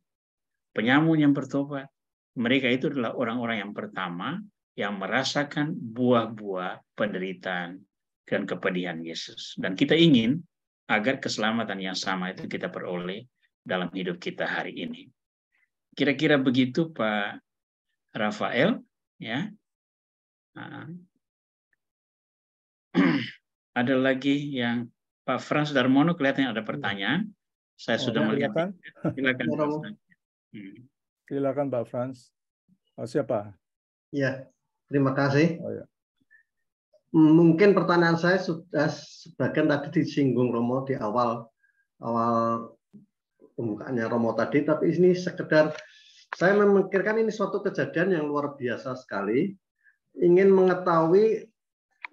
penyamun yang bertobat. Mereka itu adalah orang-orang yang pertama yang merasakan buah-buah penderitaan dan kepedihan Yesus. Dan kita ingin agar keselamatan yang sama itu kita peroleh dalam hidup kita hari ini. Kira-kira begitu Pak Rafael, ya. Ada lagi yang Pak Frans Darmono, kelihatannya ada pertanyaan. Saya sudah melihat. Silakan. Silakan Pak Frans. Siapa? Ya, terima kasih. Oh, ya. Mungkin pertanyaan saya sudah sebagian tadi disinggung Romo di awal pembukaannya Romo tadi, tapi ini sekedar saya memikirkan ini suatu kejadian yang luar biasa sekali. Ingin mengetahui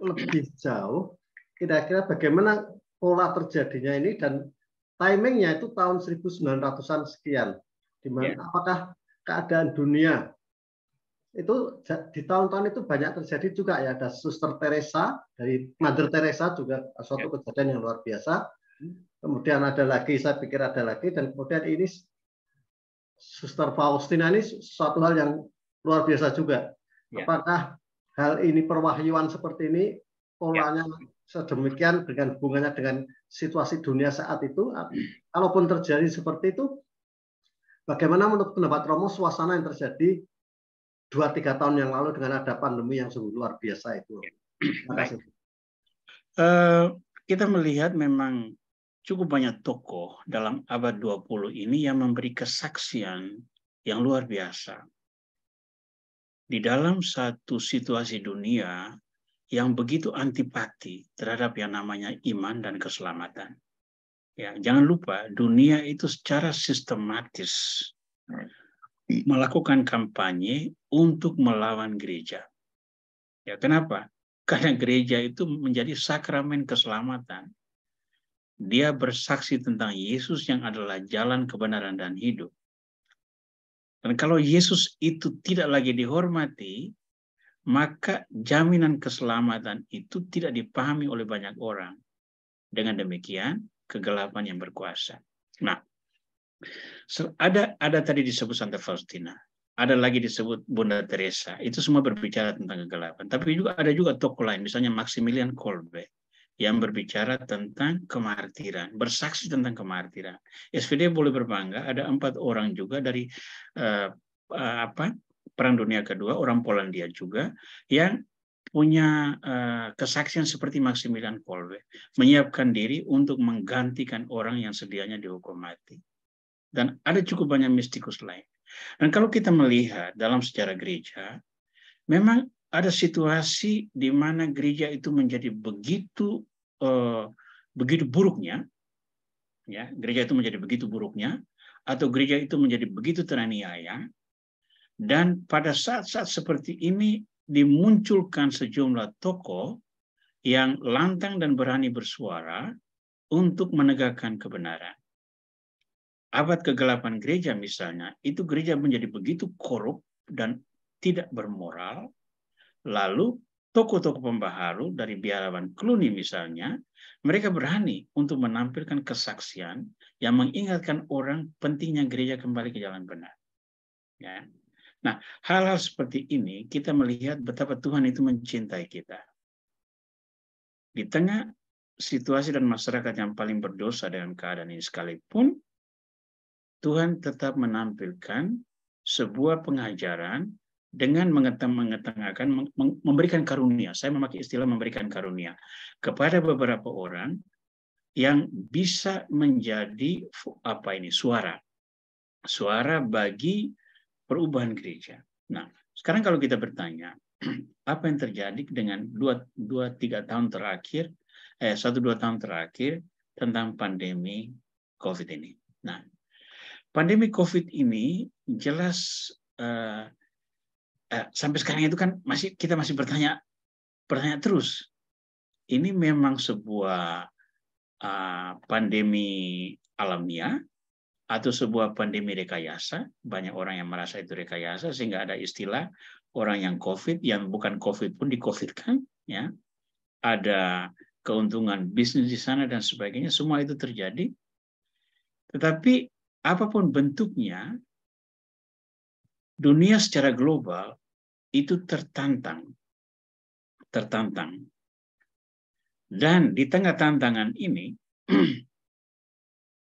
lebih jauh kira-kira bagaimana pola terjadinya ini dan timingnya itu tahun 1900-an sekian. Di mana apakah keadaan dunia itu di tahun-tahun itu banyak terjadi juga, ya, ada Suster Teresa dari Mother Teresa juga suatu kejadian yang luar biasa. Kemudian ada lagi, saya pikir ada lagi, dan kemudian ini Suster Faustina ini suatu hal yang luar biasa juga. Apakah hal ini perwahyuan seperti ini polanya sedemikian dengan hubungannya dengan situasi dunia saat itu? Kalaupun terjadi seperti itu, bagaimana menurut pendapat Romo suasana yang terjadi 2-3 tahun yang lalu dengan ada pandemi yang sungguh luar biasa itu? Terima kasih. Kita melihat memang cukup banyak tokoh dalam abad 20 ini yang memberi kesaksian yang luar biasa. Di dalam satu situasi dunia yang begitu antipati terhadap yang namanya iman dan keselamatan. Ya, jangan lupa dunia itu secara sistematis melakukan kampanye untuk melawan gereja. Ya, kenapa? Karena gereja itu menjadi sakramen keselamatan. Dia bersaksi tentang Yesus yang adalah jalan kebenaran dan hidup. Dan kalau Yesus itu tidak lagi dihormati, maka jaminan keselamatan itu tidak dipahami oleh banyak orang. Dengan demikian, kegelapan yang berkuasa. Nah, ada tadi disebut Santa Faustina, ada lagi disebut Bunda Teresa. Itu semua berbicara tentang kegelapan. Tapi juga ada juga tokoh lain, misalnya Maximilian Kolbe, yang berbicara tentang kemartiran, bersaksi tentang kemartiran. SVD boleh berbangga, ada 4 orang juga dari Perang Dunia Kedua, orang Polandia juga, yang punya kesaksian seperti Maximilian Kolbe, menyiapkan diri untuk menggantikan orang yang sedianya dihukum mati. Dan ada cukup banyak mistikus lain. Dan kalau kita melihat dalam sejarah gereja, memang ada situasi di mana gereja itu menjadi begitu buruknya, ya, gereja itu menjadi begitu buruknya, atau gereja itu menjadi begitu teraniaya, dan pada saat-saat seperti ini dimunculkan sejumlah tokoh yang lantang dan berani bersuara untuk menegakkan kebenaran. Abad kegelapan gereja misalnya, itu gereja menjadi begitu korup dan tidak bermoral, lalu tokoh-tokoh pembaharu dari biarawan Cluny misalnya, mereka berani untuk menampilkan kesaksian yang mengingatkan orang pentingnya gereja kembali ke jalan benar. Ya. Nah, hal-hal seperti ini kita melihat betapa Tuhan itu mencintai kita. Di tengah situasi dan masyarakat yang paling berdosa dengan keadaan ini sekalipun, Tuhan tetap menampilkan sebuah pengajaran dengan mengetengahkan, memberikan karunia. Saya memakai istilah memberikan karunia kepada beberapa orang yang bisa menjadi suara bagi perubahan gereja. Nah, sekarang kalau kita bertanya, apa yang terjadi dengan 1-2 tahun terakhir tentang pandemi COVID ini? Nah, pandemi COVID ini jelas sampai sekarang itu kan kita masih bertanya terus. Ini memang sebuah pandemi alamiah atau sebuah pandemi rekayasa? Banyak orang yang merasa itu rekayasa sehingga ada istilah orang yang COVID, yang bukan COVID pun di-COVID-kan, ya. Ada keuntungan bisnis di sana dan sebagainya, semua itu terjadi. Tetapi apapun bentuknya, dunia secara global itu tertantang. Dan di tengah tantangan ini,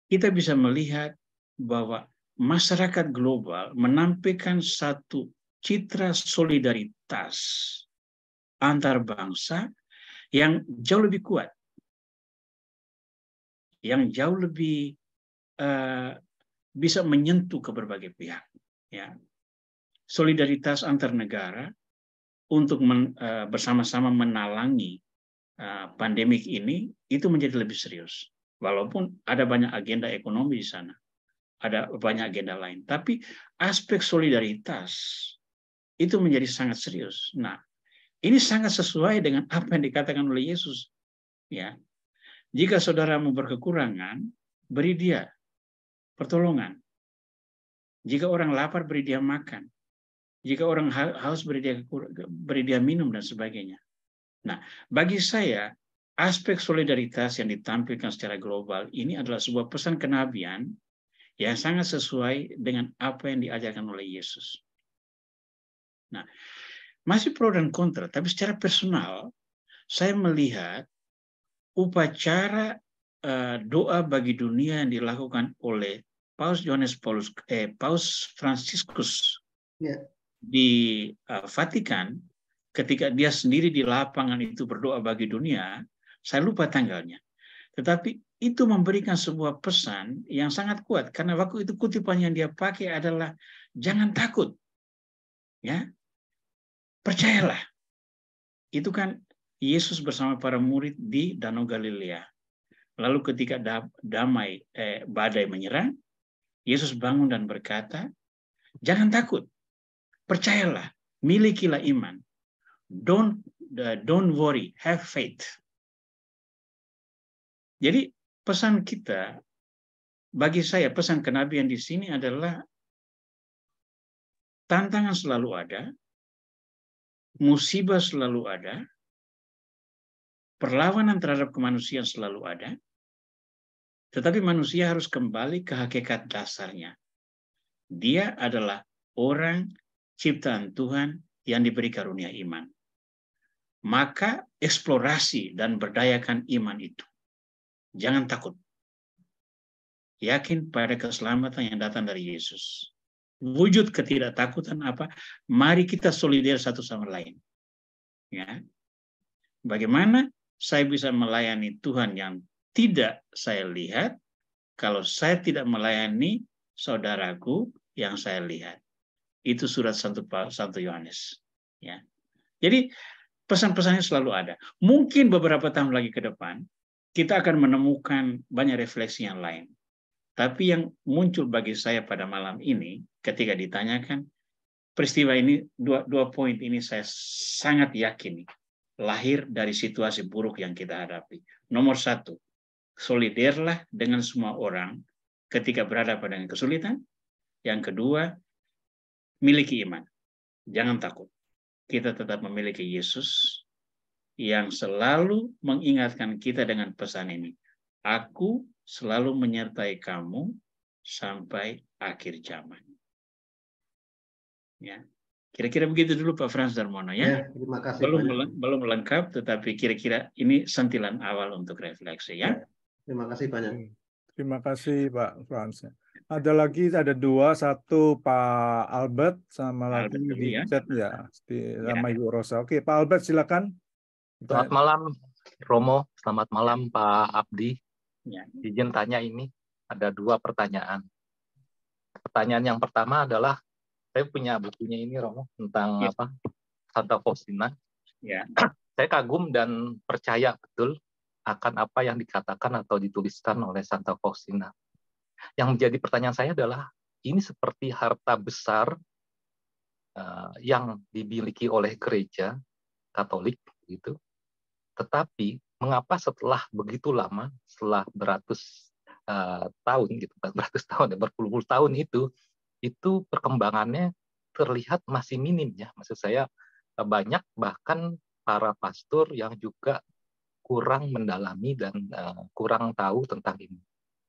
kita bisa melihat bahwa masyarakat global menampilkan satu citra solidaritas antar bangsa yang jauh lebih kuat, yang jauh lebih bisa menyentuh ke berbagai pihak. Ya. Solidaritas antar negara untuk bersama-sama menalangi pandemik ini itu menjadi lebih serius. Walaupun ada banyak agenda ekonomi di sana, ada banyak agenda lain, tapi aspek solidaritas itu menjadi sangat serius. Nah, ini sangat sesuai dengan apa yang dikatakan oleh Yesus. Ya, jika saudaramu berkekurangan, beri dia pertolongan. Jika orang lapar, beri dia makan. Jika orang haus, beri dia minum dan sebagainya. Nah, bagi saya aspek solidaritas yang ditampilkan secara global ini adalah sebuah pesan kenabian yang sangat sesuai dengan apa yang diajarkan oleh Yesus. Nah, masih pro dan kontra, tapi secara personal, saya melihat upacara doa bagi dunia yang dilakukan oleh Paus Fransiskus di Vatikan ketika dia sendiri di lapangan itu berdoa bagi dunia, saya lupa tanggalnya. Tetapi itu memberikan sebuah pesan yang sangat kuat karena waktu itu kutipan yang dia pakai adalah jangan takut. Ya. Percayalah. Itu kan Yesus bersama para murid di Danau Galilea. Lalu ketika badai menyerang, Yesus bangun dan berkata, jangan takut, percayalah, milikilah iman. Don't worry, have faith. Jadi pesan kita, bagi saya pesan kenabian di sini adalah tantangan selalu ada, musibah selalu ada, perlawanan terhadap kemanusiaan selalu ada, tetapi manusia harus kembali ke hakikat dasarnya. Dia adalah orang ciptaan Tuhan yang diberi karunia iman. Maka eksplorasi dan berdayakan iman itu. Jangan takut. Yakin pada keselamatan yang datang dari Yesus. Wujud ketidaktakutan apa? Mari kita solider satu sama lain. Ya. Bagaimana saya bisa melayani Tuhan yang tidak saya lihat kalau saya tidak melayani saudaraku yang saya lihat? Itu surat 1 Yohanes. Ya. Jadi pesan-pesannya selalu ada. Mungkin beberapa tahun lagi ke depan kita akan menemukan banyak refleksi yang lain. Tapi yang muncul bagi saya pada malam ini ketika ditanyakan peristiwa ini, dua poin ini saya sangat yakin lahir dari situasi buruk yang kita hadapi. Nomor 1, soliderlah dengan semua orang ketika berhadapan dengan kesulitan. Yang kedua, miliki iman. Jangan takut. Kita tetap memiliki Yesus yang selalu mengingatkan kita dengan pesan ini. Aku selalu menyertai kamu sampai akhir zaman. Ya. Kira-kira begitu dulu Pak Frans Darmono ya. Terima kasih. Belum lengkap, tetapi kira-kira ini sentilan awal untuk refleksi ya. Terima kasih banyak. Terima kasih Pak Frans. Ada dua, satu Pak Albert sama lagi di chat ya, sama Ibu Rosa. Oke, Pak Albert silakan. Selamat malam Romo, selamat malam Pak Abdi. Ya. Izin tanya ini, ada 2 pertanyaan. Pertanyaan yang pertama adalah, saya punya bukunya ini Romo, tentang Santa Faustina. Ya. Saya kagum dan percaya betul akan apa yang dikatakan atau dituliskan oleh Santa Faustina. Yang menjadi pertanyaan saya adalah, ini seperti harta besar yang dimiliki oleh gereja Katolik, gitu. Tetapi mengapa setelah begitu lama, setelah beratus tahun, gitu, beratus tahun, berpuluh-puluh tahun itu perkembangannya terlihat masih minim ya. Maksud saya banyak bahkan para pastor yang juga kurang mendalami dan kurang tahu tentang ini.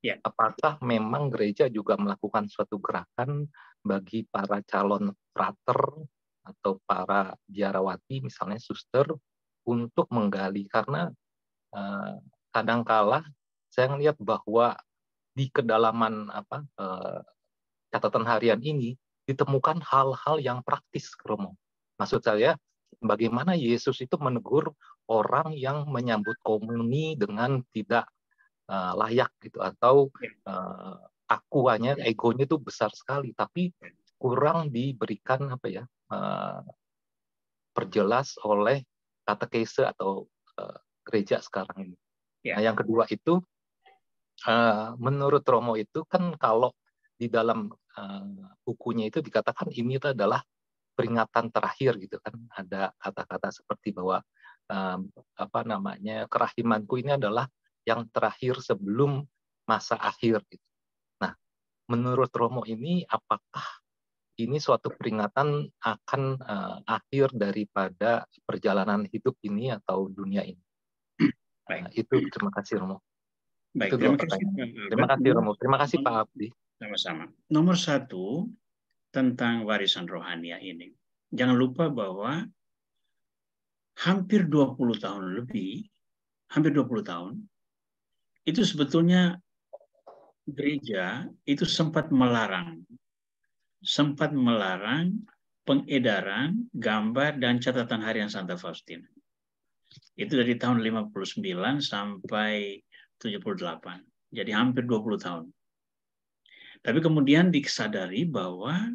Ya. Apakah memang gereja juga melakukan suatu gerakan bagi para calon frater atau para biarawati, misalnya suster, untuk menggali? Karena kadangkala saya melihat bahwa di kedalaman catatan harian ini ditemukan hal-hal yang praktis, Romo. Maksud saya, bagaimana Yesus itu menegur orang yang menyambut komuni dengan tidak layak gitu, atau akuannya, egonya itu besar sekali, tapi kurang diberikan perjelas oleh katekese atau gereja sekarang ini. Ya. Nah, yang kedua itu menurut Romo itu kan kalau di dalam bukunya itu dikatakan ini adalah peringatan terakhir gitu kan, ada kata-kata seperti bahwa kerahimanku ini adalah yang terakhir sebelum masa akhir gitu. Nah, menurut Romo ini apakah ini suatu peringatan akan akhir daripada perjalanan hidup ini atau dunia ini? Itu terima kasih Romo. Baik, terima kasih Romo. Terima kasih Pak Abdi. Sama-sama. Nomor 1 tentang warisan rohania ini. Jangan lupa bahwa hampir 20 tahun lebih, hampir 20 tahun, itu sebetulnya gereja itu sempat melarang pengedaran gambar dan catatan harian Santa Faustina. Itu dari tahun 59 sampai 78. Jadi hampir 20 tahun. Tapi kemudian disadari bahwa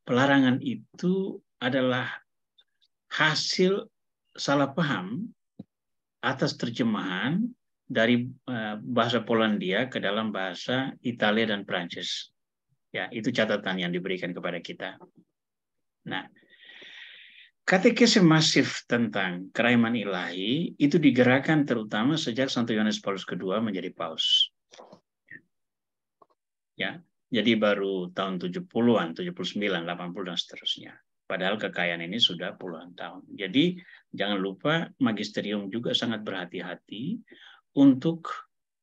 pelarangan itu adalah hasil salah paham atas terjemahan dari bahasa Polandia ke dalam bahasa Italia dan Prancis. Ya, itu catatan yang diberikan kepada kita. Nah, katekese masif tentang kerajaan ilahi itu digerakkan terutama sejak Santo Yohanes Paulus II menjadi paus. Ya, jadi baru tahun 70-an, 79, 80 dan seterusnya. Padahal kekayaan ini sudah puluhan tahun. Jadi jangan lupa magisterium juga sangat berhati-hati untuk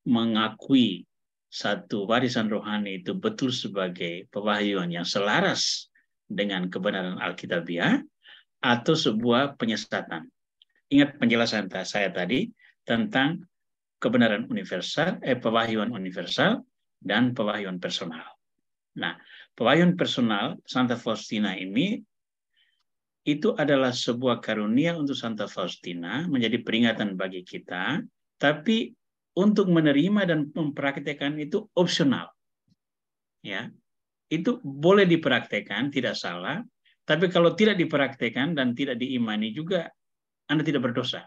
mengakui satu warisan rohani itu betul sebagai pewahyuan yang selaras dengan kebenaran Alkitabiah atau sebuah penyesatan. Ingat penjelasan saya tadi tentang kebenaran universal, pewahyuan universal dan pewahyuan personal. Nah, pewahyuan personal Santa Faustina ini itu adalah sebuah karunia untuk Santa Faustina, menjadi peringatan bagi kita, tapi untuk menerima dan mempraktekkan itu opsional. Ya, itu boleh dipraktekkan, tidak salah, tapi kalau tidak dipraktekkan dan tidak diimani juga, Anda tidak berdosa.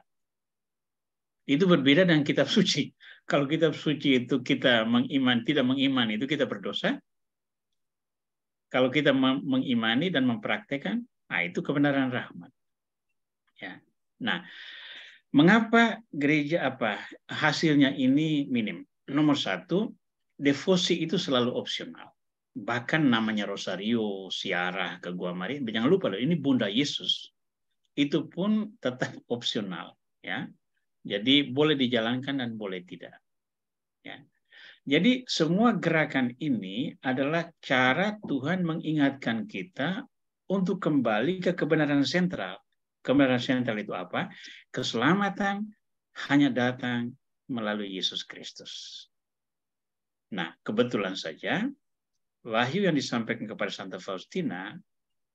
Itu berbeda dengan kitab suci. Kalau kitab suci itu kita tidak mengimani, itu kita berdosa. Kalau kita mengimani dan mempraktekkan, nah, itu kebenaran rahmat. Ya. Nah, mengapa gereja hasilnya ini minim? Nomor satu, devosi itu selalu opsional. Bahkan namanya rosario, siarah ke Gua Maria, jangan lupa loh, ini Bunda Yesus. Itu pun tetap opsional. Ya. Jadi boleh dijalankan dan boleh tidak. Ya. Jadi semua gerakan ini adalah cara Tuhan mengingatkan kita untuk kembali ke kebenaran sentral. Kebenaran sentral itu apa? Keselamatan hanya datang melalui Yesus Kristus. Nah, kebetulan saja wahyu yang disampaikan kepada Santa Faustina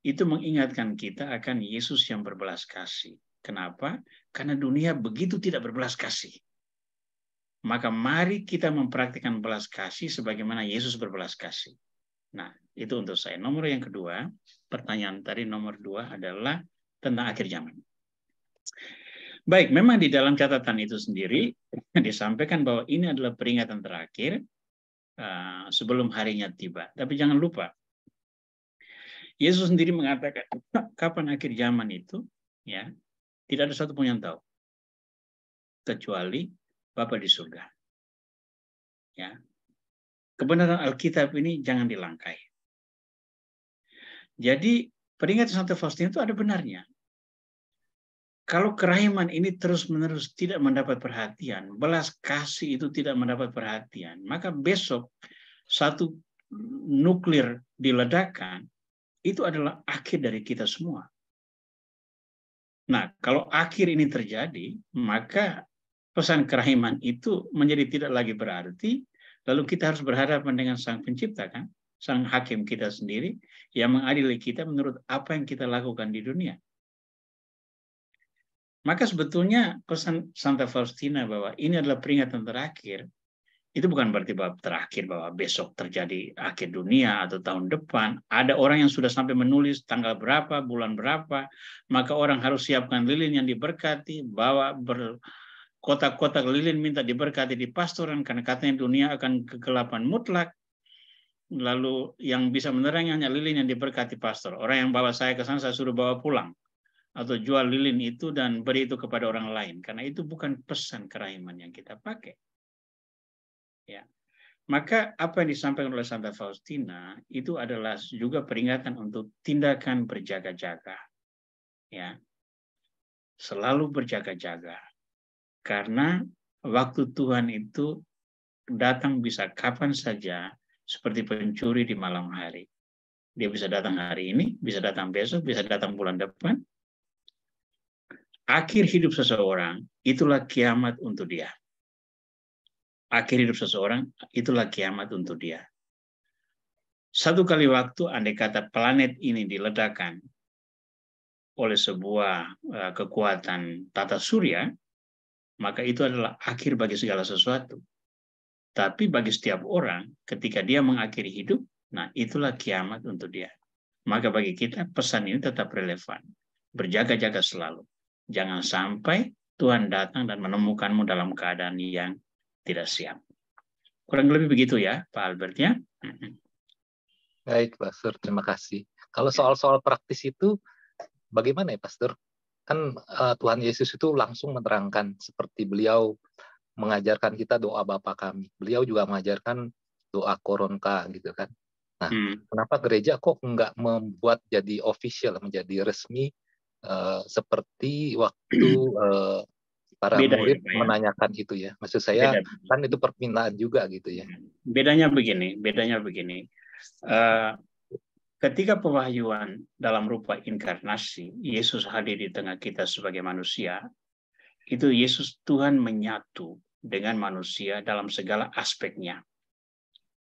itu mengingatkan kita akan Yesus yang berbelas kasih. Kenapa? Karena dunia begitu tidak berbelas kasih. Maka mari kita mempraktikkan belas kasih sebagaimana Yesus berbelas kasih. Nah, itu untuk saya. Nomor yang kedua, pertanyaan tadi nomor 2 adalah tentang akhir zaman. Baik, memang di dalam catatan itu sendiri disampaikan bahwa ini adalah peringatan terakhir sebelum harinya tiba. Tapi jangan lupa, Yesus sendiri mengatakan kapan akhir zaman itu, ya, tidak ada satu pun yang tahu kecuali Bapa di surga. Ya. Kebenaran Alkitab ini jangan dilangkai. Jadi peringatan Santa Faustina itu ada benarnya. Kalau kerahiman ini terus-menerus tidak mendapat perhatian, belas kasih itu tidak mendapat perhatian, maka besok satu nuklir diledakkan, itu adalah akhir dari kita semua. Nah, kalau akhir ini terjadi, maka pesan kerahiman itu menjadi tidak lagi berarti, lalu kita harus berhadapan dengan Sang Pencipta, kan? Sang Hakim kita sendiri yang mengadili kita menurut apa yang kita lakukan di dunia. Maka sebetulnya pesan Santa Faustina bahwa ini adalah peringatan terakhir, itu bukan berarti bahwa terakhir bahwa besok terjadi akhir dunia atau tahun depan. Ada orang yang sudah sampai menulis tanggal berapa, bulan berapa, maka orang harus siapkan lilin yang diberkati, bawa kotak-kotak lilin minta diberkati di pastoran, karena katanya dunia akan kegelapan mutlak. Lalu yang bisa menerangi hanya lilin yang diberkati pastor. Orang yang bawa saya ke sana, saya suruh bawa pulang. Atau jual lilin itu dan beri itu kepada orang lain. Karena itu bukan pesan kerahiman yang kita pakai. Ya. Maka apa yang disampaikan oleh Santa Faustina itu adalah juga peringatan untuk tindakan berjaga-jaga. Ya. Selalu berjaga-jaga. Karena waktu Tuhan itu datang bisa kapan saja, seperti pencuri di malam hari. Dia bisa datang hari ini, bisa datang besok, bisa datang bulan depan. Akhir hidup seseorang, itulah kiamat untuk dia. Akhir hidup seseorang, itulah kiamat untuk dia. Satu kali waktu, andai kata planet ini diledakkan oleh sebuah kekuatan tata surya, maka itu adalah akhir bagi segala sesuatu. Tapi bagi setiap orang, ketika dia mengakhiri hidup, nah itulah kiamat untuk dia. Maka bagi kita, pesan ini tetap relevan. Berjaga-jaga selalu. Jangan sampai Tuhan datang dan menemukanmu dalam keadaan yang tidak siap. Kurang lebih begitu ya, Pak Albert ya. Baik, Pastor. Terima kasih. Kalau soal-soal praktis itu, bagaimana ya, Pastor? Kan Tuhan Yesus itu langsung menerangkan seperti beliau mengajarkan kita doa Bapa kami. Beliau juga mengajarkan doa Koronka gitu kan. Nah, kenapa gereja kok nggak membuat jadi official, menjadi resmi seperti waktu para murid menanyakan itu ya. Maksud saya kan itu permintaan juga gitu ya. Bedanya begini. Ketika pewahyuan dalam rupa inkarnasi, Yesus hadir di tengah kita sebagai manusia, itu Yesus Tuhan menyatu dengan manusia dalam segala aspeknya.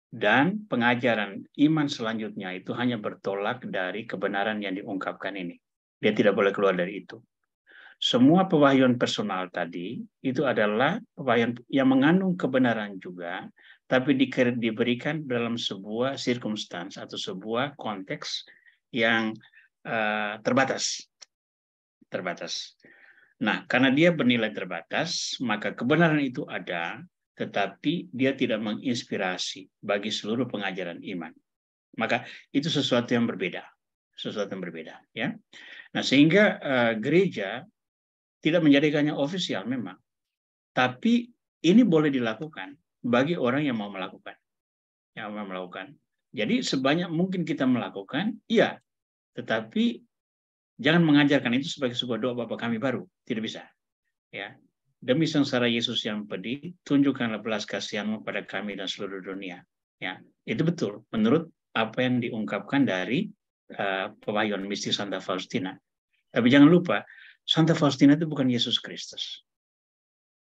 Dan pengajaran iman selanjutnya itu hanya bertolak dari kebenaran yang diungkapkan ini. Dia tidak boleh keluar dari itu. Semua pewahyuan personal tadi itu adalah pewahyuan yang mengandung kebenaran juga, tapi diberikan dalam sebuah circumstance atau sebuah konteks yang terbatas. Nah, karena dia bernilai terbatas, maka kebenaran itu ada, tetapi dia tidak menginspirasi bagi seluruh pengajaran iman. Maka itu sesuatu yang berbeda, ya. Nah, sehingga gereja tidak menjadikannya ofisial memang, tapi ini boleh dilakukan bagi orang yang mau melakukan. Jadi sebanyak mungkin kita melakukan, iya, tetapi jangan mengajarkan itu sebagai sebuah doa Bapa kami baru, tidak bisa. Ya, demi sengsara Yesus yang pedih, tunjukkanlah belas kasihan-Mu pada kami dan seluruh dunia. Ya, itu betul menurut apa yang diungkapkan dari pewahyuan mistik Santa Faustina. Tapi jangan lupa, Santa Faustina itu bukan Yesus Kristus.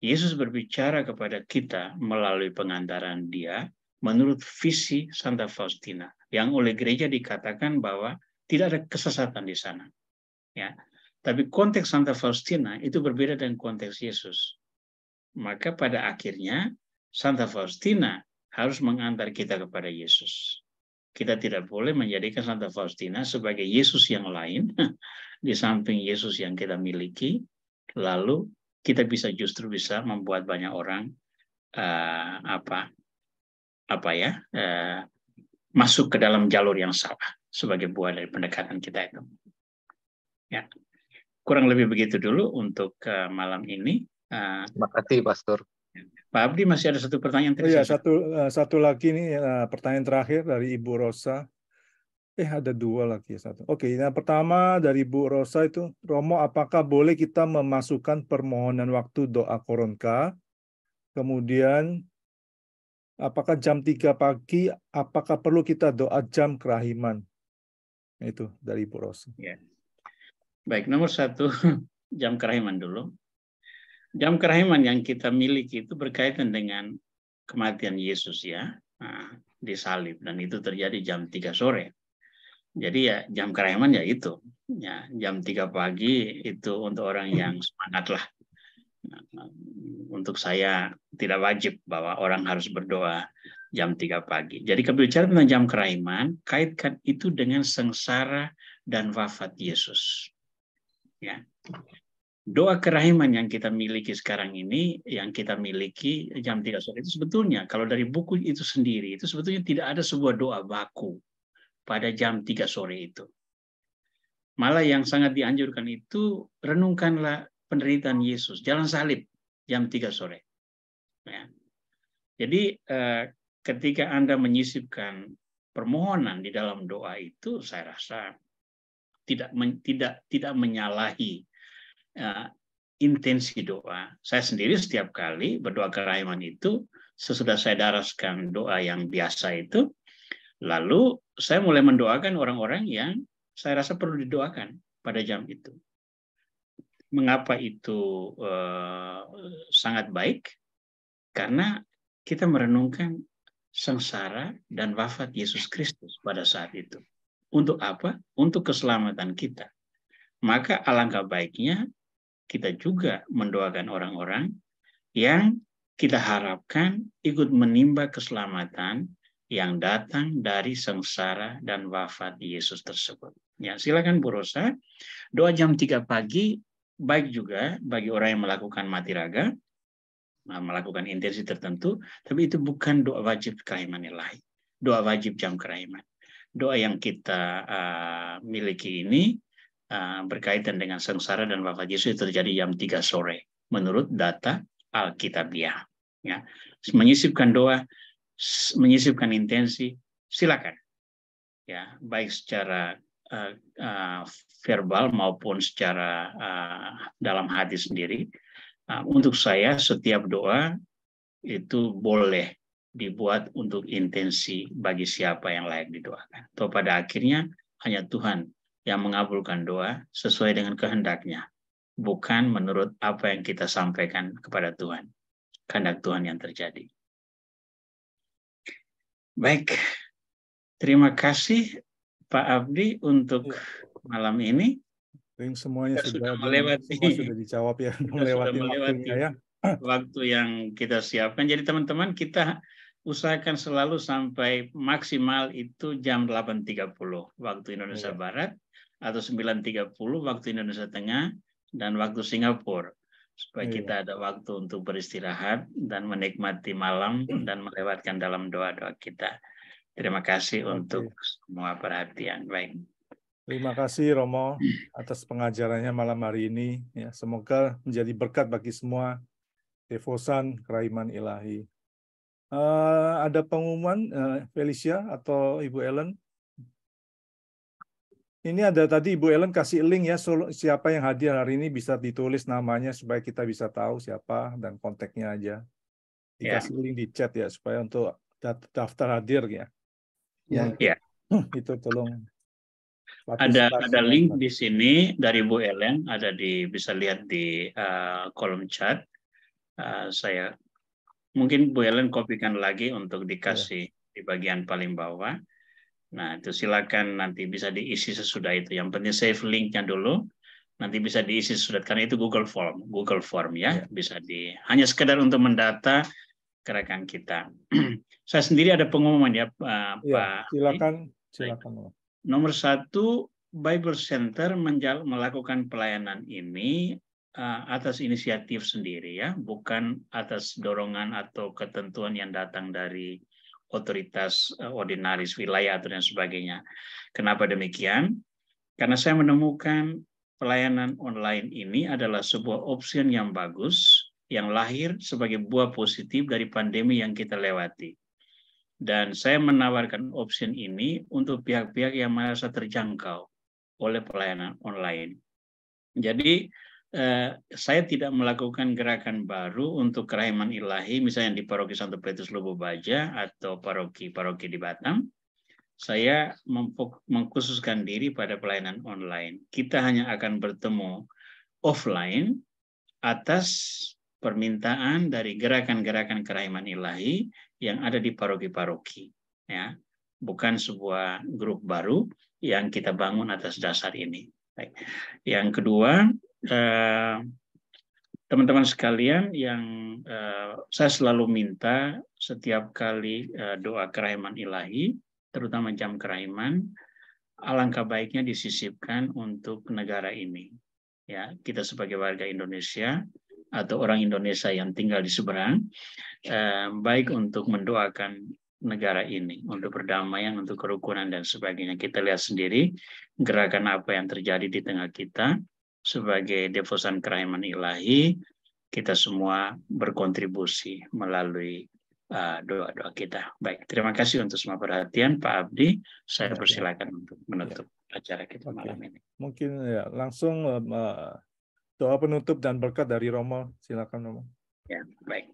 Yesus berbicara kepada kita melalui pengantaran Dia menurut visi Santa Faustina, yang oleh gereja dikatakan bahwa tidak ada kesesatan di sana. Ya, tapi konteks Santa Faustina itu berbeda dengan konteks Yesus. Maka pada akhirnya Santa Faustina harus mengantar kita kepada Yesus. Kita tidak boleh menjadikan Santa Faustina sebagai Yesus yang lain di samping Yesus yang kita miliki, lalu kita justru bisa membuat banyak orang masuk ke dalam jalur yang salah sebagai buah dari pendekatan kita itu. Ya, kurang lebih begitu dulu untuk malam ini. Terima kasih, Pastor. Pak Abdi, masih ada satu pertanyaan. Iya, satu lagi nih, pertanyaan terakhir dari Ibu Rosa. Ada dua lagi satu. Oke, yang pertama dari Bu Rosa itu, Romo, apakah boleh kita memasukkan permohonan waktu doa Koronka? Kemudian, apakah jam 3 pagi, apakah perlu kita doa jam kerahiman? Itu dari Bu Rosa. Ya. Baik, nomor 1, jam kerahiman dulu. Jam kerahiman yang kita miliki itu berkaitan dengan kematian Yesus ya, di salib, dan itu terjadi jam 3 sore. Jadi ya jam kerahiman ya itu, ya jam 3 pagi itu untuk orang yang semangat lah. Untuk saya tidak wajib bahwa orang harus berdoa jam 3 pagi. Jadi kebicaraan tentang jam kerahiman, kaitkan itu dengan sengsara dan wafat Yesus. Ya. Doa kerahiman yang kita miliki sekarang ini, yang kita miliki jam 3 sore itu sebetulnya, kalau dari buku itu sendiri, itu sebetulnya tidak ada sebuah doa baku pada jam 3 sore itu. Malah yang sangat dianjurkan itu, renungkanlah penderitaan Yesus, jalan salib, jam 3 sore. Ya. Jadi ketika Anda menyisipkan permohonan di dalam doa itu, saya rasa tidak menyalahi intensi doa. Saya sendiri setiap kali berdoa kerahiman itu, sesudah saya daraskan doa yang biasa itu, lalu saya mulai mendoakan orang-orang yang saya rasa perlu didoakan pada jam itu. Mengapa itu sangat baik? Karena kita merenungkan sengsara dan wafat Yesus Kristus pada saat itu. Untuk apa? Untuk keselamatan kita. Maka alangkah baiknya kita juga mendoakan orang-orang yang kita harapkan ikut menimba keselamatan yang datang dari sengsara dan wafat Yesus tersebut. Ya, silakan Bu Rosa. Doa jam 3 pagi baik juga bagi orang yang melakukan mati raga, melakukan intensi tertentu, tapi itu bukan doa wajib kerahiman ilahi. Doa wajib jam kerahiman. Doa yang kita miliki ini berkaitan dengan sengsara dan wafat Yesus terjadi jam 3 sore menurut data Alkitabiah. Ya, menyisipkan doa, menyisipkan intensi, silakan. Ya, baik secara verbal maupun secara dalam hati sendiri. Untuk saya setiap doa itu boleh dibuat untuk intensi bagi siapa yang layak didoakan. Atau pada akhirnya hanya Tuhan yang mengabulkan doa sesuai dengan kehendaknya, bukan menurut apa yang kita sampaikan kepada Tuhan. Kehendak Tuhan yang terjadi. Baik, terima kasih Pak Abdi untuk malam ini. Semuanya sudah melewati, semua sudah dijawab ya, melewati waktunya ya. Waktu yang kita siapkan. Jadi teman-teman, kita usahakan selalu sampai maksimal itu jam 8.30 waktu Indonesia Barat atau 9.30 waktu Indonesia Tengah dan waktu Singapura, supaya kita ada waktu untuk beristirahat dan menikmati malam dan melewatkan dalam doa-doa kita. Terima kasih untuk semua perhatian. Baik. Terima kasih Romo atas pengajarannya malam hari ini. Ya, semoga menjadi berkat bagi semua devosan kerahiman ilahi. Ada pengumuman Felicia atau Ibu Ellen? Ini ada tadi Ibu Ellen kasih link ya, siapa yang hadir hari ini bisa ditulis namanya supaya kita bisa tahu siapa dan kontaknya aja. Dikasih link di chat ya supaya untuk daftar hadir ya. Ya. Itu tolong. Ada link di sini dari Bu Ellen, bisa lihat di kolom chat. Saya mungkin Bu Ellen kopikan lagi untuk dikasih di bagian paling bawah. Nah, itu silakan nanti bisa diisi sesudah itu. Yang penting save linknya dulu. Nanti bisa diisi sesudah, karena itu Google Form ya. Bisa hanya sekedar untuk mendata gerakan kita. Saya sendiri ada pengumuman ya, Pak. Silakan. Nomor 1, Bible Center melakukan pelayanan ini atas inisiatif sendiri ya, bukan atas dorongan atau ketentuan yang datang dari otoritas ordinaris wilayah atau dan sebagainya. Kenapa demikian? Karena saya menemukan pelayanan online ini adalah sebuah opsi yang bagus, yang lahir sebagai buah positif dari pandemi yang kita lewati. Dan saya menawarkan opsi ini untuk pihak-pihak yang merasa terjangkau oleh pelayanan online. Jadi saya tidak melakukan gerakan baru untuk kerahiman ilahi, misalnya di Paroki Santo Petrus Lubu Baja atau paroki-paroki di Batam. Saya mengkhususkan diri pada pelayanan online. Kita hanya akan bertemu offline atas permintaan dari gerakan-gerakan kerahiman ilahi yang ada di paroki-paroki, ya, bukan sebuah grup baru yang kita bangun atas dasar ini. Baik. Yang kedua, teman-teman sekalian, yang saya selalu minta setiap kali doa kerahiman ilahi, terutama jam kerahiman, alangkah baiknya disisipkan untuk negara ini. Ya, kita sebagai warga Indonesia atau orang Indonesia yang tinggal di seberang, baik untuk mendoakan negara ini, untuk perdamaian, untuk kerukunan dan sebagainya. Kita lihat sendiri gerakan apa yang terjadi di tengah kita sebagai devosan kerahiman ilahi. Kita semua berkontribusi melalui doa-doa kita. Baik, terima kasih untuk semua perhatian, Pak Abdi. Saya persilakan untuk menutup acara kita malam ini. Mungkin ya langsung doa penutup dan berkat dari Romo. Silakan Romo. Ya, baik.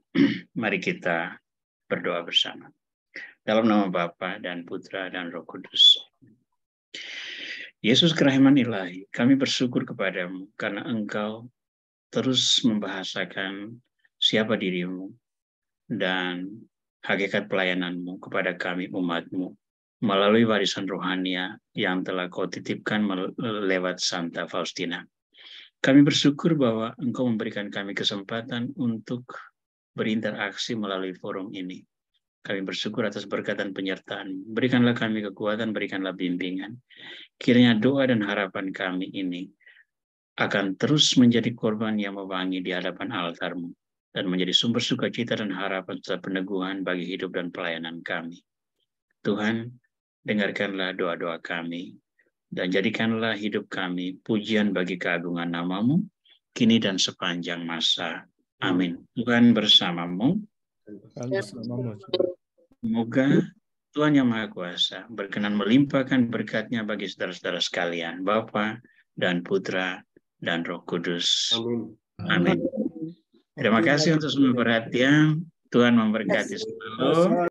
Mari kita berdoa bersama. Dalam nama Bapa dan Putra dan Roh Kudus. Yesus kerahiman ilahi, kami bersyukur kepadamu karena Engkau terus membahasakan siapa dirimu dan hakikat pelayananmu kepada kami umatmu melalui warisan rohania yang telah kau titipkan lewat Santa Faustina. Kami bersyukur bahwa Engkau memberikan kami kesempatan untuk berinteraksi melalui forum ini. Kami bersyukur atas berkat dan penyertaan. Berikanlah kami kekuatan, berikanlah bimbingan. Kiranya doa dan harapan kami ini akan terus menjadi korban yang mewangi di hadapan altar-Mu dan menjadi sumber sukacita dan harapan serta peneguhan bagi hidup dan pelayanan kami. Tuhan, dengarkanlah doa-doa kami dan jadikanlah hidup kami pujian bagi keagungan nama-Mu kini dan sepanjang masa. Amin. Tuhan bersamamu. Dan bersamamu. Semoga Tuhan yang Maha Kuasa berkenan melimpahkan berkat-Nya bagi saudara-saudara sekalian, Bapa dan Putra dan Roh Kudus. Amin. Terima kasih untuk semua perhatian. Tuhan memberkati selalu.